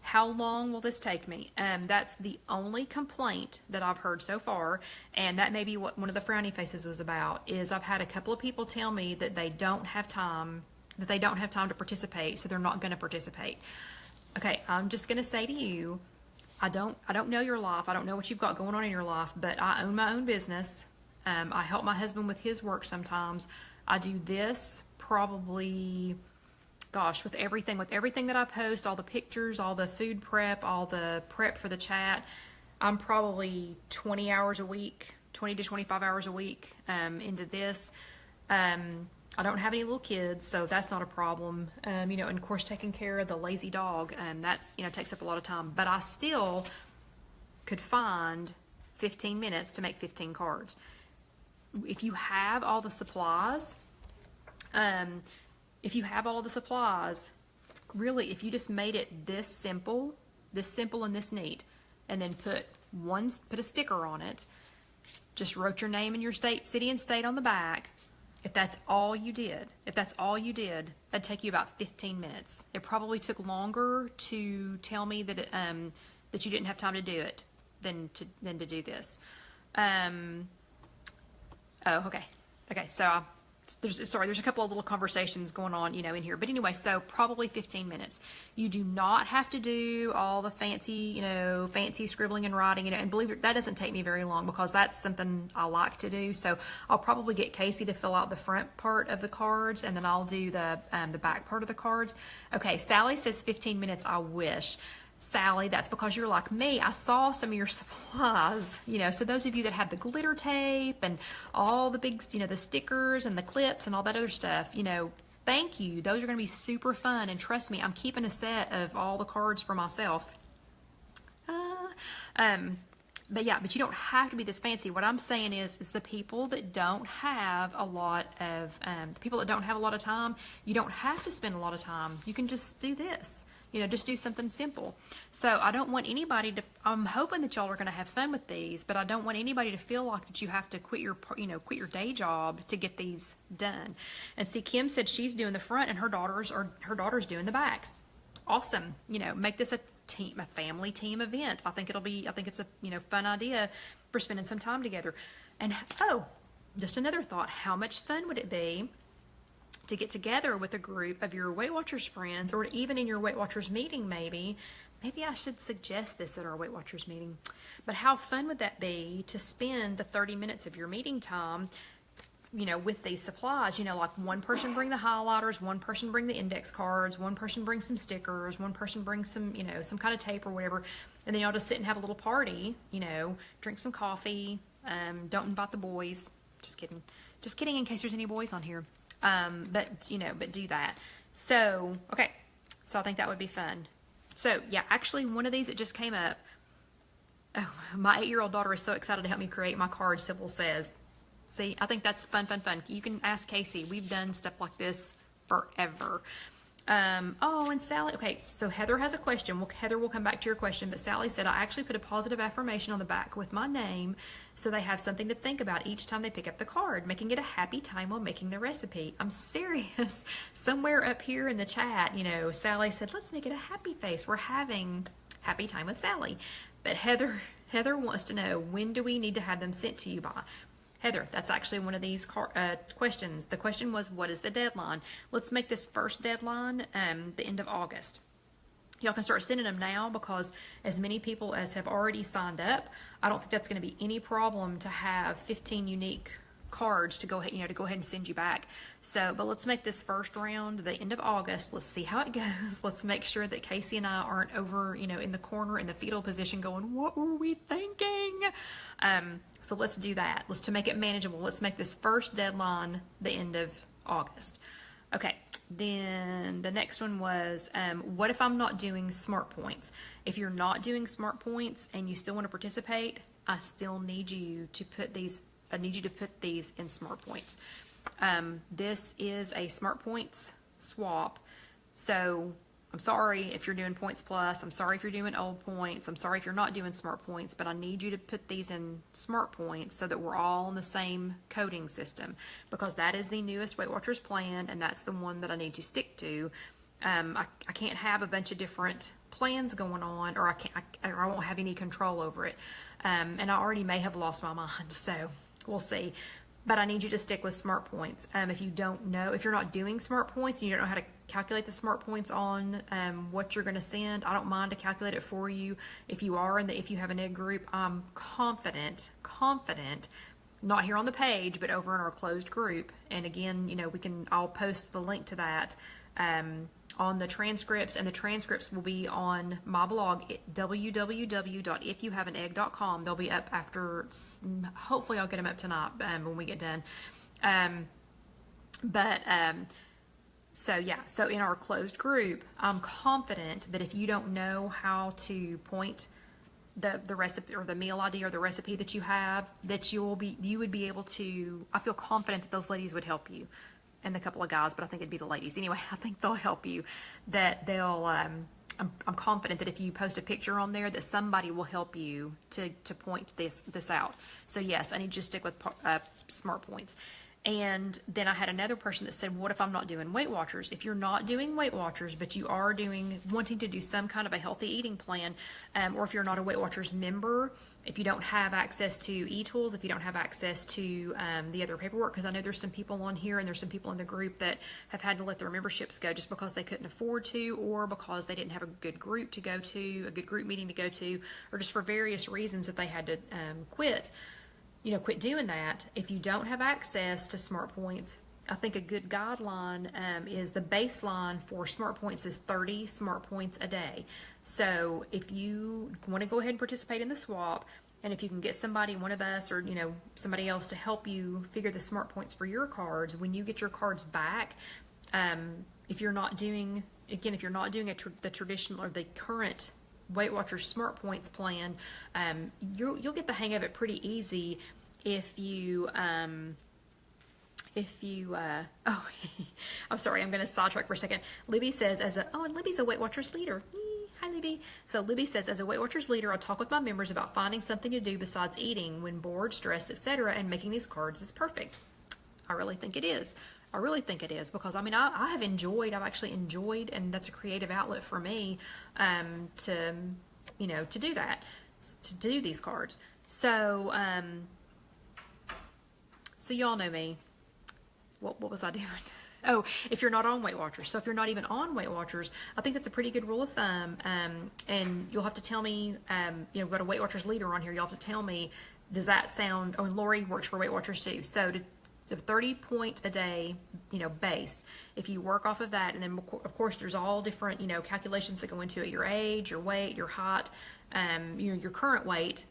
Speaker 1: How long will this take me? That's the only complaint that I've heard so far, and that may be what one of the frowny faces was about, is I've had a couple of people tell me that they don't have time, to participate, so they're not going to participate. Okay, I'm just going to say to you, I don't know your life. I don't know what you've got going on in your life, but I own my own business. I help my husband with his work sometimes. I do this probably... Gosh, with everything that I post, all the pictures, all the food prep, all the prep for the chat, I'm probably 20 hours a week, 20 to 25 hours a week into this. I don't have any little kids, so that's not a problem. You know, and of course, taking care of the lazy dog, that's, you know, takes up a lot of time. But I still could find 15 minutes to make 15 cards. If you have all the supplies, really, if you just made it this simple and this neat, and then put a sticker on it, just wrote your name and your city and state on the back. If that's all you did, that'd take you about 15 minutes. It probably took longer to tell me that that you didn't have time to do it than to do this. Oh, okay. So there's a couple of little conversations going on, you know, in here. But anyway, so probably 15 minutes. You do not have to do all the fancy scribbling and writing, you know, and believe it, that doesn't take me very long because that's something I like to do. So I'll probably get Casey to fill out the front part of the cards, and then I'll do the back part of the cards. Okay, Sally says 15 minutes, I wish. Sally, that's because you're like me. I saw some of your supplies, you know, so those of you that have the glitter tape and all the big, you know, the stickers and the clips and all that other stuff, you know, thank you. Those are going to be super fun. And trust me, I'm keeping a set of all the cards for myself. But yeah, but you don't have to be this fancy. What I'm saying is the people that don't have a lot of, time, you don't have to spend a lot of time. You can just do this. You know, just do something simple. So I don't want anybody to, I'm hoping that y'all are going to have fun with these, but I don't want anybody to feel like that you have to quit your day job to get these done. And see, Kim said she's doing the front and her daughter's doing the backs. Awesome. You know, make this a family team event. I think it's a, you know, fun idea for spending some time together. And oh, just another thought. How much fun would it be to get together with a group of your Weight Watchers friends, or even in your Weight Watchers meeting? Maybe I should suggest this at our Weight Watchers meeting. But how fun would that be to spend the 30 minutes of your meeting time, you know, with these supplies? You know, like one person bring the highlighters, one person bring the index cards, one person bring some stickers, one person bring some, you know, some kind of tape or whatever, and then y'all just sit and have a little party, you know, drink some coffee. Don't invite the boys. Just kidding in case there's any boys on here. But do that. So, okay. So I think that would be fun. So yeah, actually one of these that just came up. Oh, my 8-year-old daughter is so excited to help me create my cards, Sybil says. See, I think that's fun. You can ask Casey. We've done stuff like this forever. Oh, and Sally, okay, so Heather has a question. Well, Heather will come back to your question, but Sally said, I actually put a positive affirmation on the back with my name so they have something to think about each time they pick up the card, making it a happy time while making the recipe. I'm serious. Somewhere up here in the chat, Sally said, let's make it a happy face. We're having happy time with Sally. But Heather wants to know, when do we need to have them sent to you by? Heather, that's actually one of these questions. The question was, what is the deadline? Let's make this first deadline the end of August. Y'all can start sending them now because as many people as have already signed up, I don't think that's going to be any problem to have 15 unique cards to go ahead, and send you back. So, but let's make this first round the end of August. Let's see how it goes. Let's make sure that Casey and I aren't over, in the corner in the fetal position going, what were we thinking? So let's do that. Let's to make it manageable. Let's make this first deadline the end of August. Okay. Then the next one was, what if I'm not doing smart points? If you're not doing smart points and you still want to participate, I still need you to put these in smart points. This is a smart points swap. So I'm sorry if you're doing points plus. I'm sorry if you're doing old points. I'm sorry if you're not doing smart points, but I need you to put these in smart points so that we're all in the same coding system, because that is the newest Weight Watchers plan, and that's the one that I need to stick to. I can't have a bunch of different plans going on, or I won't have any control over it. And I already may have lost my mind, so we'll see. But I need you to stick with smart points. If you don't know, if you're not doing smart points and you don't know how to calculate the smart points on what you're going to send, I don't mind to calculate it for you. If you are in the If You Have an Egg group, I'm confident, not here on the page, but over in our closed group. And again, I'll post the link to that on the transcripts, and the transcripts will be on my blog at www.ifyouhaveanegg.com. They'll be up after, hopefully I'll get them up tonight when we get done. So in our closed group, I'm confident that if you don't know how to point the recipe or the meal ID or the recipe that you have, that you would be able to, I feel confident that those ladies would help you. And a couple of guys, but I think it'd be the ladies. Anyway, I think they'll help you. That they'll, I'm confident that if you post a picture on there, that somebody will help you to point this out. So yes, I need you to stick with smart points. And then I had another person that said, what if I'm not doing Weight Watchers? If you're not doing Weight Watchers, but you are wanting to do some kind of a healthy eating plan, or if you're not a Weight Watchers member, if you don't have access to e-tools, if you don't have access to the other paperwork, because I know there's some people on here and there's some people in the group that have had to let their memberships go just because they couldn't afford to, or because they didn't have a good group to go to, a good group meeting to go to, or just for various reasons that they had to quit doing that. If you don't have access to smart points, I think a good guideline is the baseline for smart points is 30 smart points a day. So if you want to go ahead and participate in the swap, and if you can get somebody, one of us or somebody else to help you figure the smart points for your cards, when you get your cards back, if you're not doing the traditional or the current Weight Watchers Smart Points plan, you'll get the hang of it pretty easy if you I'm sorry, I'm going to sidetrack for a second. Libby says, and Libby's a Weight Watchers leader. Hi, Libby. So Libby says, as a Weight Watchers leader, I talk with my members about finding something to do besides eating when bored, stressed, etc., and making these cards is perfect. I really think it is. Because I've actually enjoyed, and that's a creative outlet for me to do that, to do these cards. So y'all know me. What was I doing? Oh, if you're not on Weight Watchers. So if you're not even on Weight Watchers, I think that's a pretty good rule of thumb. And you'll have to tell me, we've got a Weight Watchers leader on here. You'll have to tell me, does that sound, and Lori works for Weight Watchers too. So to 30 point a day, base. If you work off of that, and then of course there's all different, calculations that go into it. Your age, your weight, your height, your current weight,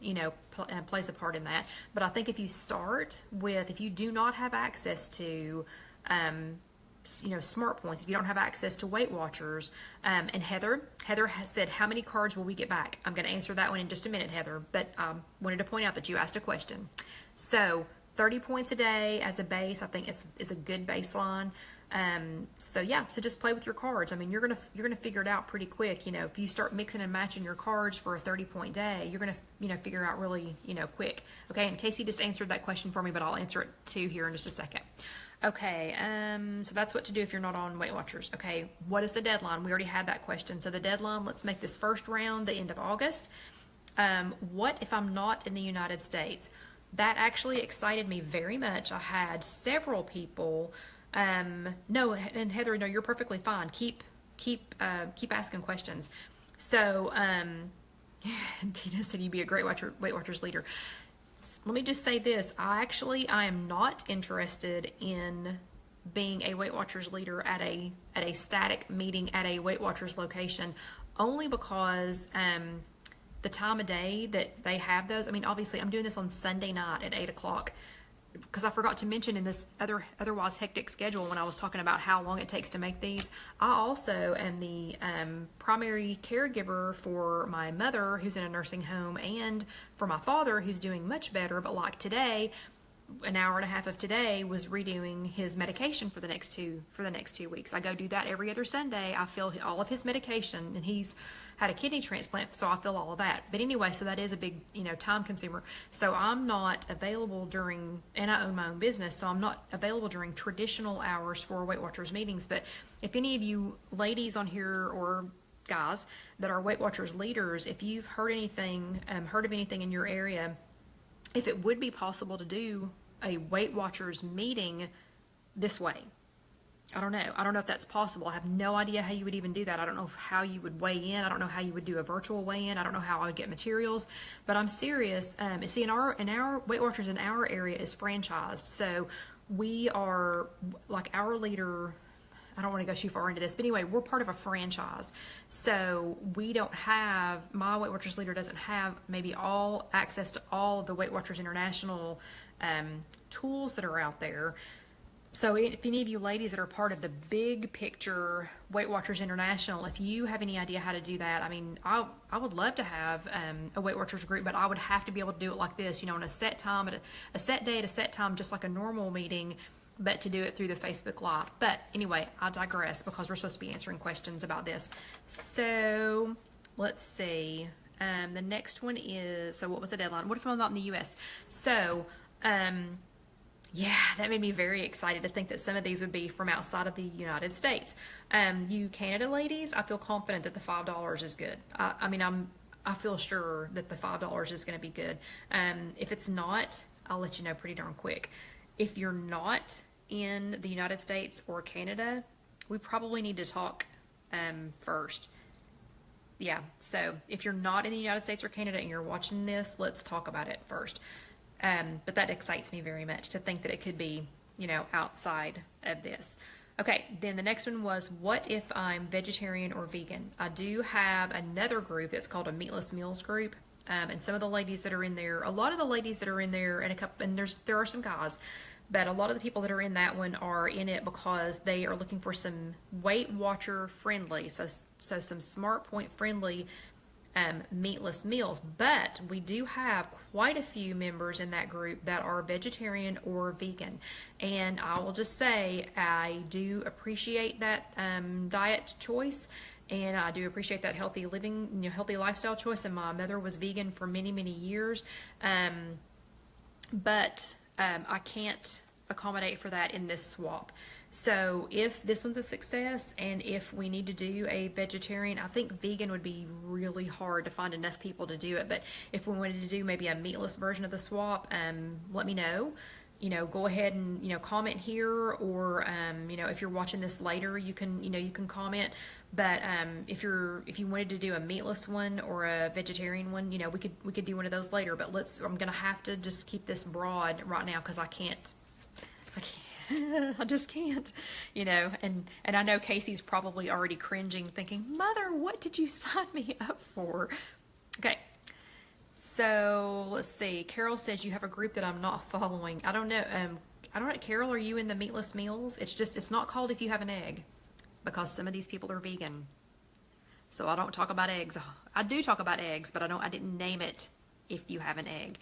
Speaker 1: plays a part in that. But I think if you start with, if you do not have access to, smart points, if you don't have access to Weight Watchers, and Heather has said, how many cards will we get back? I'm going to answer that one in just a minute, Heather, but wanted to point out that you asked a question. So 30 points a day as a base, I think is a good baseline. So yeah, so just play with your cards. I mean, you're gonna figure it out pretty quick. You know, if you start mixing and matching your cards for a 30-point day, you're gonna figure out really quick. Okay, and Casey just answered that question for me, but I'll answer it too here in just a second. Okay, so that's what to do if you're not on Weight Watchers. Okay, what is the deadline? We already had that question. So the deadline, let's make this first round the end of August. What if I'm not in the United States? That actually excited me very much. I had several people. No, and Heather, no, you're perfectly fine. Keep asking questions. So, Tina said you'd be a great Weight Watchers leader. Let me just say this. I am not interested in being a Weight Watchers leader at a static meeting at a Weight Watchers location, only because, the time of day that they have those. I mean, obviously I'm doing this on Sunday night at 8 o'clock. Because I forgot to mention in this otherwise hectic schedule when I was talking about how long it takes to make these, I also am the primary caregiver for my mother who's in a nursing home and for my father who's doing much better, but like today, an hour and a half of today was redoing his medication for the next 2 weeks. I go do that every other Sunday. I fill all of his medication, and he's had a kidney transplant, so I fill all of that. But anyway, so that is a big, time consumer. So I'm not available during, and I own my own business, so I'm not available during traditional hours for Weight Watchers meetings. But if any of you ladies on here or guys that are Weight Watchers leaders, if you've heard of anything in your area, if it would be possible to do a Weight Watchers meeting this way. I don't know if that's possible. I have no idea how you would even do that. I don't know how you would weigh in. I don't know how you would do a virtual weigh-in. I don't know how I would get materials, but I'm serious. See, in our Weight Watchers in our area is franchised. So we are, like, our leader, I don't want to go too far into this, but anyway, we're part of a franchise. So we don't have, my Weight Watchers leader doesn't have maybe all access to all of the Weight Watchers International tools that are out there. So if any of you ladies that are part of the big picture Weight Watchers International, if you have any idea how to do that, I mean, I would love to have a Weight Watchers group, but I would have to be able to do it like this, on a set time, at a set day, at a set time, just like a normal meeting, but to do it through the Facebook Live. But anyway, I digress because we're supposed to be answering questions about this. So let's see. The next one is, so what was the deadline? What if I'm not in the U.S.? So, yeah, that made me very excited to think that some of these would be from outside of the United States. You Canada ladies, I feel confident that the $5 is good. I feel sure that the $5 is going to be good. If it's not, I'll let you know pretty darn quick. If you're not in the United States or Canada, we probably need to talk first. Yeah, so if you're not in the United States or Canada and you're watching this, let's talk about it first. But that excites me very much to think that it could be, outside of this. Okay, then the next one was, what if I'm vegetarian or vegan? I do have another group. It's called a Meatless Meals group. And some of the ladies that are in there, a lot of the ladies that are in there, and there are some guys, but a lot of the people that are in that one are in it because they are looking for some Weight Watcher friendly, so some Smart Point friendly meatless meals. But we do have quite a few members in that group that are vegetarian or vegan, and I will just say I do appreciate that diet choice, and I do appreciate that healthy living, healthy lifestyle choice. And my mother was vegan for many years, but I can't accommodate for that in this swap. So if this one's a success and if we need to do a vegetarian, I think vegan would be really hard to find enough people to do it. But if we wanted to do maybe a meatless version of the swap, let me know. Go ahead and, comment here, or, if you're watching this later, you can comment. But if you wanted to do a meatless one or a vegetarian one, we could do one of those later. But I'm gonna have to just keep this broad right now because I can't. I just can't, and I know Casey's probably already cringing, thinking, Mother, what did you sign me up for? Okay. So let's see. Carol says you have a group that I'm not following. I don't know. Carol, are you in the Meatless Meals? It's not called If You Have an Egg, because some of these people are vegan. So I don't talk about eggs. I do talk about eggs, but I didn't name it If You Have an Egg.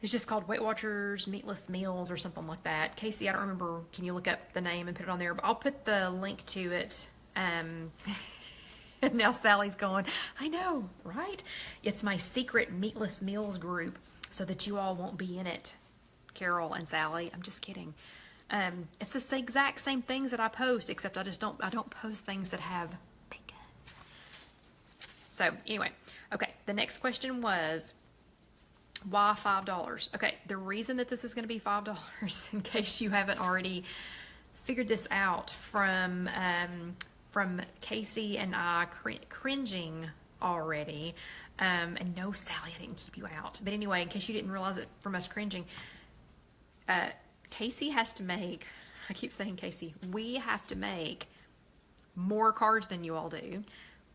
Speaker 1: It's just called Weight Watchers Meatless Meals or something like that. Casey, I don't remember. Can you look up the name and put it on there? But I'll put the link to it. And now Sally's going, I know, right? It's my secret meatless meals group so that you all won't be in it. Carol and Sally, I'm just kidding. It's the exact same things that I post, except I don't post things that have bacon. So anyway, okay, the next question was, why $5? Okay, the reason that this is going to be $5, in case you haven't already figured this out from Casey and I cringing already, and no, Sally, I didn't keep you out. But anyway, in case you didn't realize it from us cringing, Casey has to make, I keep saying Casey, we have to make more cards than you all do.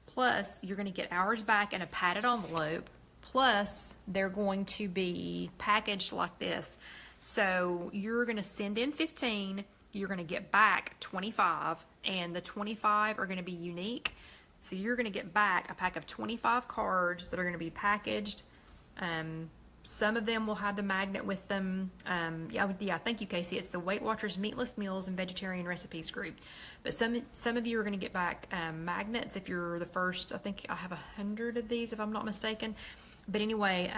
Speaker 1: Plus, you're going to get ours back in a padded envelope. Plus, they're going to be packaged like this. So you're going to send in 15, you're going to get back 25, and the 25 are going to be unique. So you're going to get back a pack of 25 cards that are going to be packaged. Some of them will have the magnet with them. Yeah, thank you, Casey. It's the Weight Watchers Meatless Meals and Vegetarian Recipes group. But some of you are going to get back magnets if you're the first. I think I have 100 of these, if I'm not mistaken. But anyway,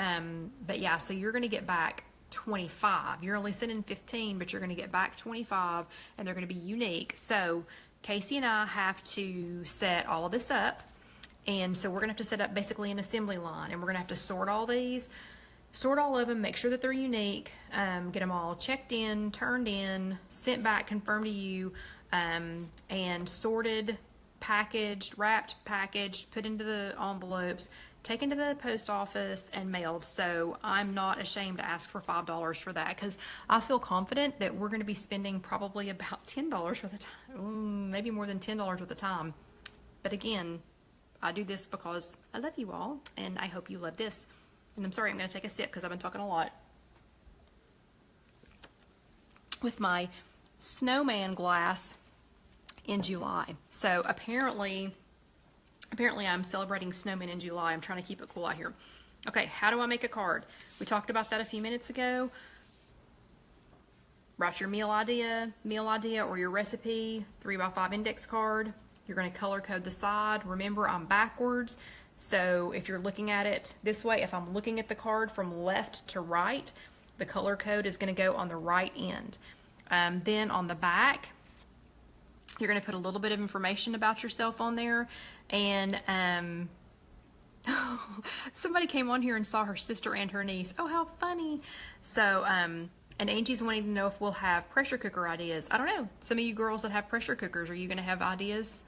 Speaker 1: but yeah, so you're going to get back 25. You're only sending 15, but you're going to get back 25, and they're going to be unique. So Casey and I have to set all of this up. And so we're going to have to set up basically an assembly line, and we're going to have to sort all these. Sort all of them, make sure that they're unique, get them all checked in, turned in, sent back, confirmed to you, and sorted, packaged, wrapped, packaged, put into the envelopes, taken to the post office, and mailed. So I'm not ashamed to ask for $5 for that, because I feel confident that we're going to be spending probably about $10 worth of time, maybe more than $10 worth of time. But again, I do this because I love you all, and I hope you love this. And I'm sorry, I'm going to take a sip because I've been talking a lot. With my snowman glass in July. So apparently I'm celebrating snowmen in July. I'm trying to keep it cool out here. Okay, how do I make a card? We talked about that a few minutes ago. Write your meal idea or your recipe, 3x5 index card. You're going to color code the side. Remember, I'm backwards. So if you're looking at it this way, if I'm looking at the card from left to right, the color code is going to go on the right end. Then on the back, you're going to put a little bit of information about yourself on there. And somebody came on here and saw her sister and her niece. Oh, how funny. So, and Angie's wanting to know if we'll have pressure cooker ideas. I don't know. Some of you girls that have pressure cookers, are you going to have ideas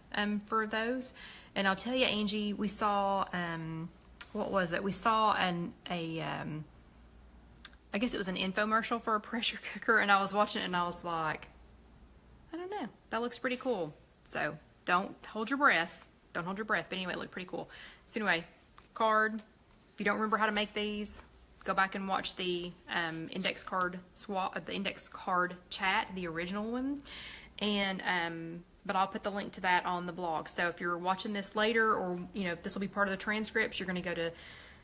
Speaker 1: for those? And I'll tell you, Angie, we saw, what was it? We saw I guess it was an infomercial for a pressure cooker, and I was watching it and I was like, I don't know. That looks pretty cool. So don't hold your breath. Don't hold your breath. But anyway, it looked pretty cool. So anyway, card. If you don't remember how to make these, go back and watch the index card swap, the index card chat, the original one. And but I'll put the link to that on the blog. So if you're watching this later, or if this will be part of the transcripts, you're going to go to,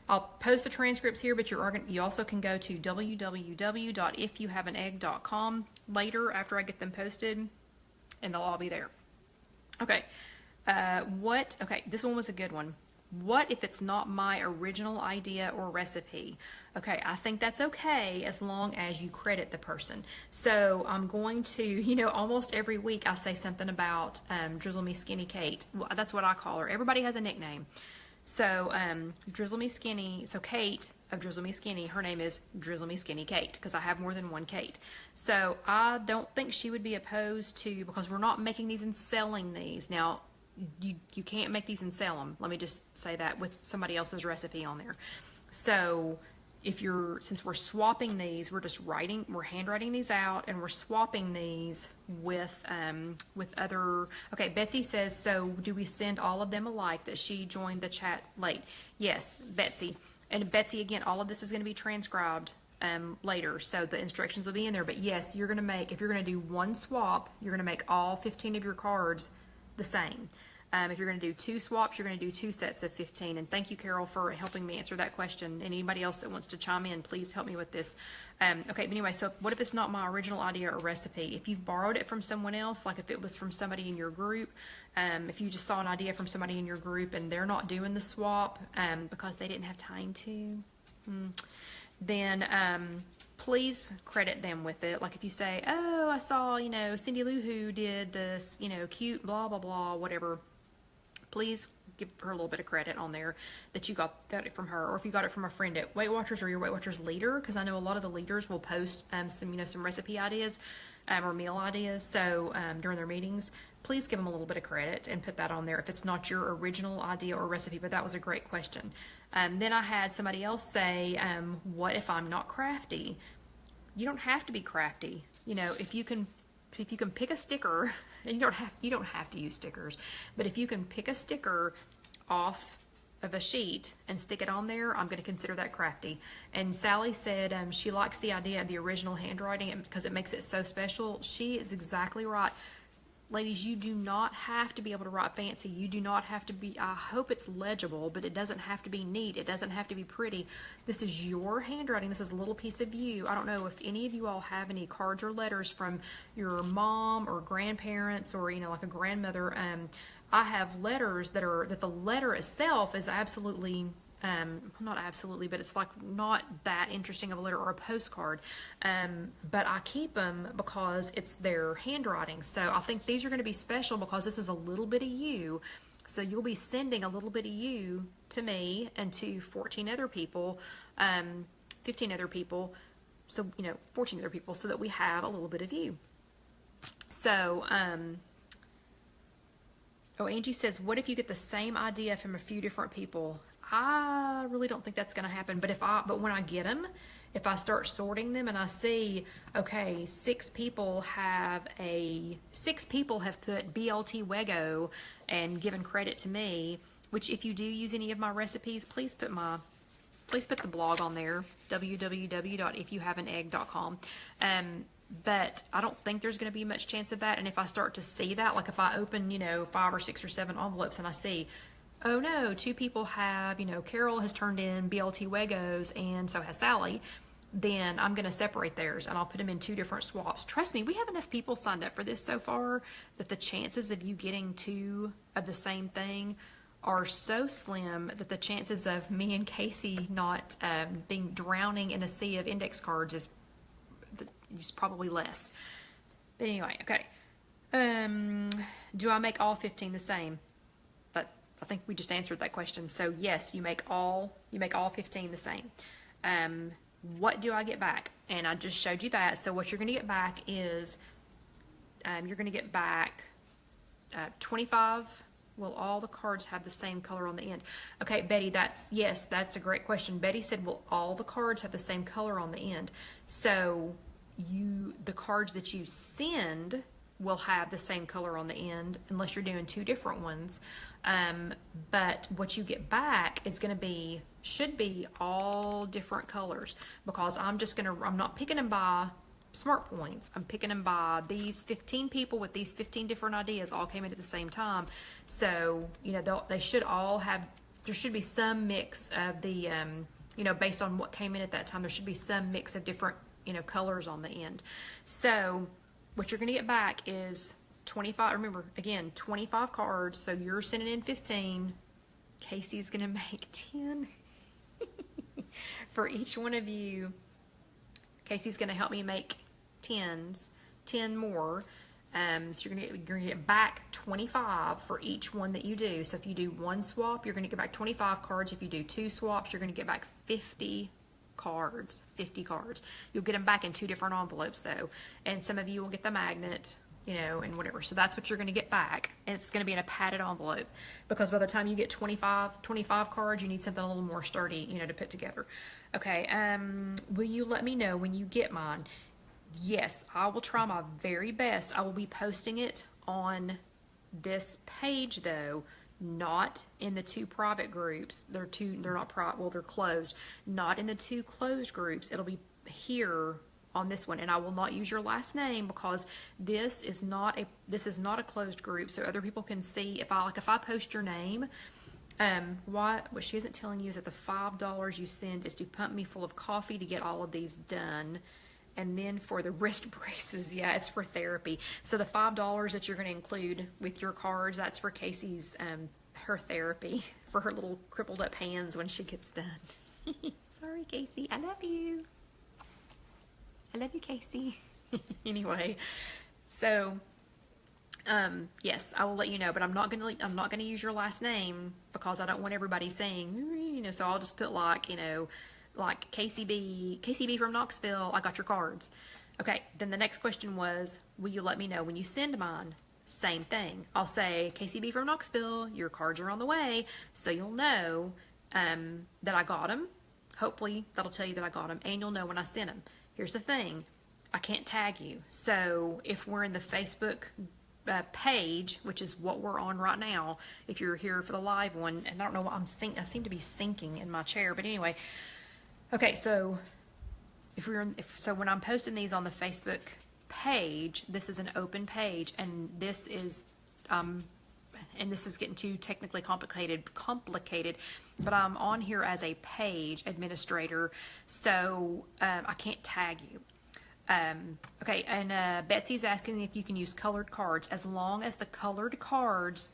Speaker 1: I'll post the transcripts here, but you also can go to www.IfYouHaveAnEgg.com later after I get them posted, and they'll all be there. Okay, okay, this one was a good one. What if it's not my original idea or recipe? Okay, I think that's okay as long as you credit the person. So I'm going to, almost every week I say something about Drizzle Me Skinny Kate. Well, that's what I call her. Everybody has a nickname. So Drizzle Me Skinny, so Kate of Drizzle Me Skinny, her name is Drizzle Me Skinny Kate, because I have more than one Kate. So I don't think she would be opposed to, because we're not making these and selling these. Now, you can't make these and sell them. Let me just say that, with somebody else's recipe on there. So since we're swapping these, we're handwriting these out, and we're swapping these with other. Okay, Betsy says, so do we send all of them alike, that she joined the chat late? Yes, Betsy. And Betsy, again, all of this is going to be transcribed later, so the instructions will be in there. But yes, if you're going to do one swap, you're going to make all 15 of your cards the same. If you're going to do 2 swaps, you're going to do 2 sets of 15. And thank you, Carol, for helping me answer that question. And anybody else that wants to chime in, please help me with this. Okay, but anyway, so what if it's not my original idea or recipe? If you've borrowed it from someone else, like if it was from somebody in your group, if you just saw an idea from somebody in your group and they're not doing the swap because they didn't have time to, then please credit them with it. Like if you say, oh, I saw, you know, Cindy Lou Who did this, you know, cute blah, blah, blah, whatever. Please give her a little bit of credit on there that you got it from her, or if you got it from a friend at Weight Watchers or your Weight Watchers leader, because I know a lot of the leaders will post some recipe ideas or meal ideas. So during their meetings, please give them a little bit of credit and put that on there if it's not your original idea or recipe. But that was a great question. Then I had somebody else say, what if I'm not crafty? You don't have to be crafty. You know, if you can pick a sticker, and you don't have to use stickers, but if you can pick a sticker off of a sheet and stick it on there, I'm going to consider that crafty. And Sally said she likes the idea of the original handwriting because it makes it so special. She is exactly right. Ladies, you do not have to be able to write fancy. You do not have to be, I hope it's legible, but it doesn't have to be neat. It doesn't have to be pretty. This is your handwriting. This is a little piece of you. I don't know if any of you all have any cards or letters from your mom or grandparents or, you know, like a grandmother. I have letters that the letter itself is absolutely, not absolutely, but it's like not that interesting of a letter or a postcard. But I keep them because it's their handwriting. So I think these are going to be special because this is a little bit of you. So you'll be sending a little bit of you to me and to 14 other people, 15 other people. So, you know, 14 other people so that we have a little bit of you. So, oh, Angie says, what if you get the same idea from a few different people? I really don't think that's going to happen. But when I get them, if I start sorting them and I see, okay, 6 people have put BLT Wego and given credit to me, which if you do use any of my recipes, please put the blog on there, www.IfYouHaveAnEgg.com. But I don't think there's going to be much chance of that. And if I start to see that, like if I open, you know, 5 or 6 or 7 envelopes and I see, oh no, 2 people have, you know, Carol has turned in BLT Wegos and so has Sally, then I'm going to separate theirs and I'll put them in 2 different swaps. Trust me, we have enough people signed up for this so far that the chances of you getting 2 of the same thing are so slim that the chances of me and Casey not drowning in a sea of index cards is probably less. But anyway, okay. Do I make all 15 the same? But I think we just answered that question. So yes, you make all 15 the same. What do I get back? And I just showed you that. So what you're going to get back is you're going to get back 25. Will all the cards have the same color on the end? Okay, Betty, that's a great question. Betty said, will all the cards have the same color on the end? So the cards that you send will have the same color on the end unless you're doing 2 different ones. But what you get back is should be all different colors because I'm not picking them by smart points. I'm picking them by these 15 people with these 15 different ideas all came in at the same time. So, you know, they should all have, there should be some mix of the, you know, based on what came in at that time, there should be some mix of different, you know, colors on the end. So what you're going to get back is 25, remember, again, 25 cards. So you're sending in 15. Casey's going to make 10 for each one of you. Casey's going to help me make 10 more. So you're going to get back 25 for each one that you do. So if you do 1 swap, you're going to get back 25 cards. If you do 2 swaps, you're going to get back 50 cards. 50 cards. You'll get them back in 2 different envelopes though. And some of you will get the magnet, you know, and whatever. So that's what you're going to get back. And it's going to be in a padded envelope because by the time you get 25 cards, you need something a little more sturdy, you know, to put together. Okay. Will you let me know when you get mine? Yes, I will try my very best. I will be posting it on this page though, not in the 2 private groups. They're not private. Well, they're closed. Not in the 2 closed groups. It'll be here on this one, and I will not use your last name because this is not a closed group, so other people can see. If I post your name, what she isn't telling you is that the $5 you send is to pump me full of coffee to get all of these done. And then for the wrist braces, yeah, it's for therapy. So the $5 that you're going to include with your cards, that's for Casey's her therapy for her little crippled up hands when she gets done. Sorry, Casey, I love you. I love you, Casey. Anyway, so yes, I will let you know, but I'm not gonna use your last name because I don't want everybody saying, so I'll just put like, like Casey B from Knoxville, I got your cards. Okay, then the next question was, will you let me know when you send mine? Same thing. I'll say, Casey B from Knoxville, your cards are on the way, so you'll know that I got them. Hopefully that'll tell you that I got them, and you'll know when I sent them. Here's the thing, I can't tag you. So if we're in the Facebook page, which is what we're on right now, if you're here for the live one, and I don't know what I seem to be sinking in my chair, but anyway. Okay, so so when I'm posting these on the Facebook page, this is an open page, and this is getting too technically complicated, but I'm on here as a page administrator, so I can't tag you. Okay, and Betsy's asking if you can use colored cards. As long as the colored cards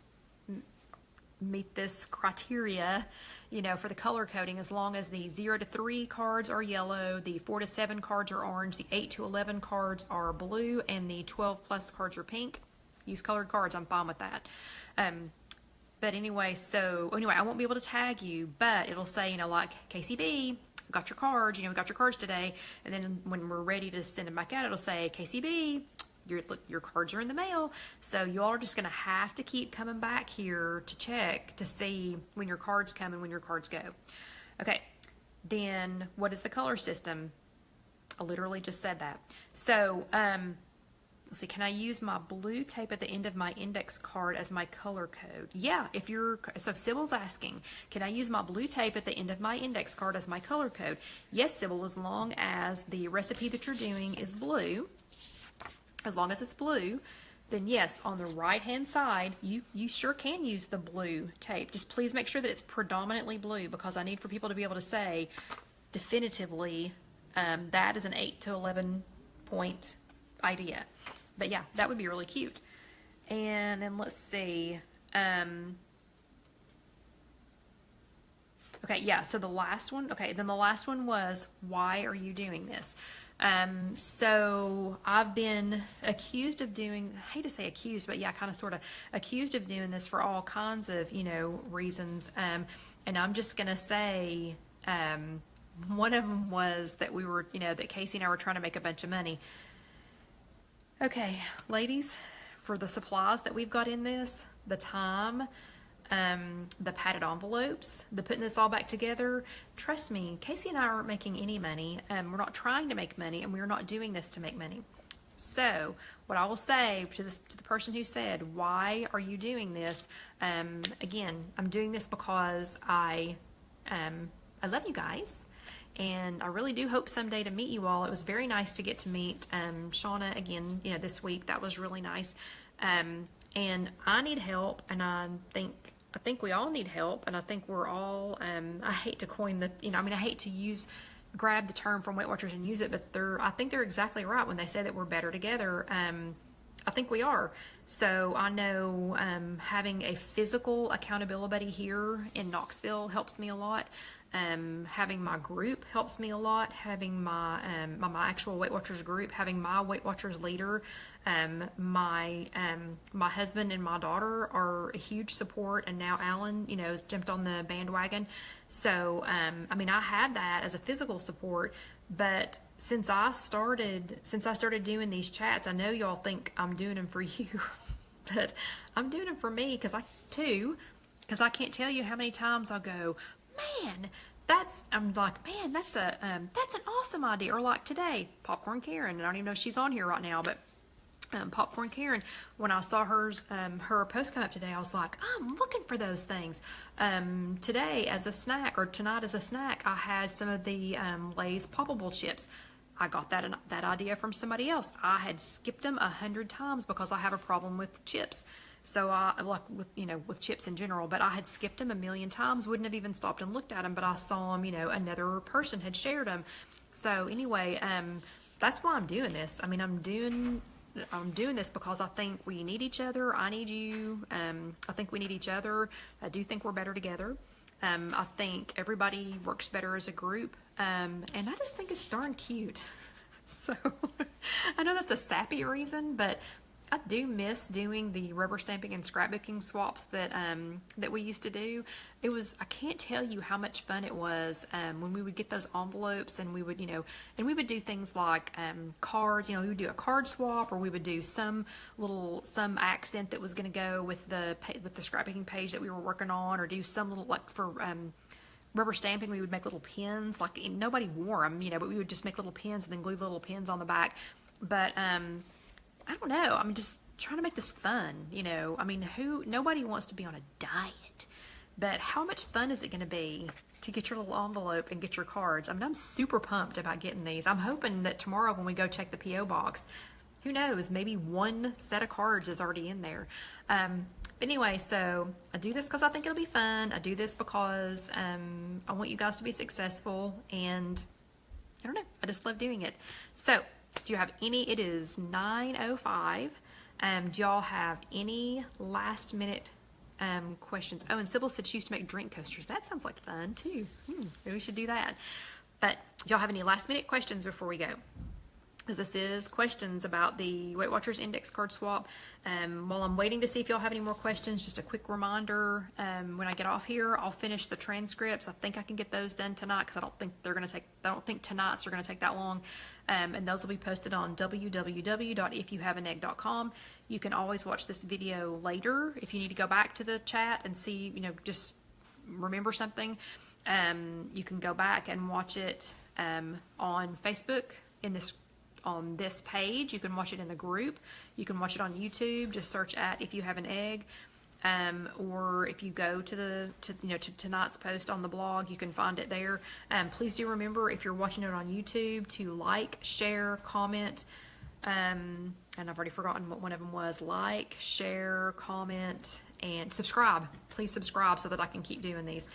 Speaker 1: meet this criteria, for the color coding, as long as the 0 to 3 cards are yellow, the 4 to 7 cards are orange, the 8 to 11 cards are blue, and the 12 plus cards are pink. Use colored cards, I'm fine with that. But anyway, I won't be able to tag you, but it'll say, like, KCB, got your cards, we got your cards today. And then when we're ready to send them back out, it'll say, KCB, your cards are in the mail. So you all are just going to have to keep coming back here to check to see when your cards come and when your cards go. Okay, then what is the color system? I literally just said that. So, let's see, can I use my blue tape at the end of my index card as my color code? Yeah, so Sybil's asking, can I use my blue tape at the end of my index card as my color code? Yes, Sybil, as long as the recipe that you're doing is blue, as long as it's blue, then yes, on the right-hand side, you sure can use the blue tape. Just please make sure that it's predominantly blue, because I need for people to be able to say definitively that is an 8 to 11 point idea. But yeah, that would be really cute. And then let's see. Okay, yeah, so the last one, then the last one was, why are you doing this? So I've been accused of doing, I hate to say accused, but yeah, kind of sort of accused of doing this for all kinds of, reasons. And I'm just going to say, one of them was that we were, that Casey and I were trying to make a bunch of money. Okay, ladies, for the supplies that we've got in this, the time, the padded envelopes, the putting this all back together, trust me, Casey and I aren't making any money. We're not trying to make money, and we're not doing this to make money. So what I will say to the person who said, why are you doing this? Again, I'm doing this because I love you guys. And I really do hope someday to meet you all. It was very nice to get to meet Shauna again, this week. That was really nice. And I need help, and I think we all need help, and I think we're all, I hate to coin the, I hate to grab the term from Weight Watchers and use it, but I think they're exactly right when they say that we're better together. I think we are. So I know having a physical accountability here in Knoxville helps me a lot. Having my group helps me a lot. Having my my actual Weight Watchers group, having my Weight Watchers leader, my husband and my daughter are a huge support, and now Alan, has jumped on the bandwagon. So I have that as a physical support, but since I started doing these chats, I know y'all think I'm doing them for you, but I'm doing them for me because I can't tell you how many times I'll go, man, that's an awesome idea. Or like today, Popcorn Karen, and I don't even know if she's on here right now, but Popcorn Karen, when I saw her post come up today, I was like, I'm looking for those things. Today as a snack, or tonight as a snack, I had some of the Lay's Poppable chips. I got that idea from somebody else. I had skipped them 100 times because I have a problem with chips. So I like with, you know, with chips in general, but I had skipped them a million times, wouldn't have even stopped and looked at them, but I saw them, you know, another person had shared them. So anyway, that's why I'm doing this. I mean, I'm doing this because I think we need each other. I need you. I think we need each other. I do think we're better together. I think everybody works better as a group. And I just think it's darn cute. So I know that's a sappy reason, but I do miss doing the rubber stamping and scrapbooking swaps that that we used to do. It was, I can't tell you how much fun it was when we would get those envelopes and we would, you know, and we would do things like cards, you know, we would do a card swap, or we would do some accent that was going to go with the scrapbooking page that we were working on, or do some little, like for rubber stamping, we would make little pins, like nobody wore them, you know, but we would just make little pins and then glue little pins on the back. But I don't know. I'm just trying to make this fun, you know. I mean, nobody wants to be on a diet, but how much fun is it going to be to get your little envelope and get your cards? I mean, I'm super pumped about getting these. I'm hoping that tomorrow when we go check the P.O. box, who knows, maybe one set of cards is already in there. But anyway, so I do this because I think it'll be fun. I do this because I want you guys to be successful, and I don't know, I just love doing it. So do you have any, it is 9:05. Do y'all have any last minute questions? Oh, and Sybil said she used to make drink coasters. That sounds like fun too. Maybe we should do that. But do y'all have any last minute questions before we go? Because this is questions about the Weight Watchers index card swap. While I'm waiting to see if y'all have any more questions, just a quick reminder, when I get off here, I'll finish the transcripts. I think I can get those done tonight, because I don't think tonight's are going to take that long. And those will be posted on www.IfYouHaveAnEgg.com. You can always watch this video later if you need to go back to the chat and see, you know, just remember something. You can go back and watch it on Facebook on this page. You can watch it in the group. You can watch it on YouTube. Just search at If You Have an Egg. Or if you go to tonight's post on the blog, you can find it there. Please do remember, if you're watching it on YouTube, to like, share, comment, and I've already forgotten what one of them was. Like, share, comment, and subscribe. Please subscribe so that I can keep doing these.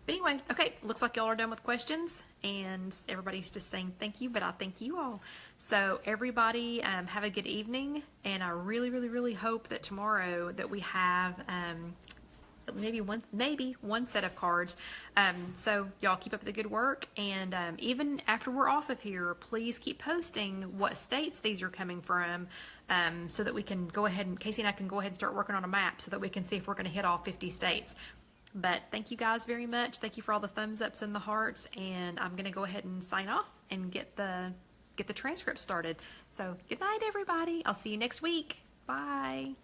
Speaker 1: But anyway, okay, looks like y'all are done with questions, and everybody's just saying thank you, but I thank you all. So everybody, have a good evening, and I really, really, really hope that tomorrow that we have maybe one set of cards. So y'all keep up the good work, and even after we're off of here, please keep posting what states these are coming from, so that we can go ahead, and Casey and I can go ahead and start working on a map so that we can see if we're going to hit all 50 states. But thank you guys very much. Thank you for all the thumbs ups and the hearts. And I'm going to go ahead and sign off and get the transcript started. So good night, everybody. I'll see you next week. Bye.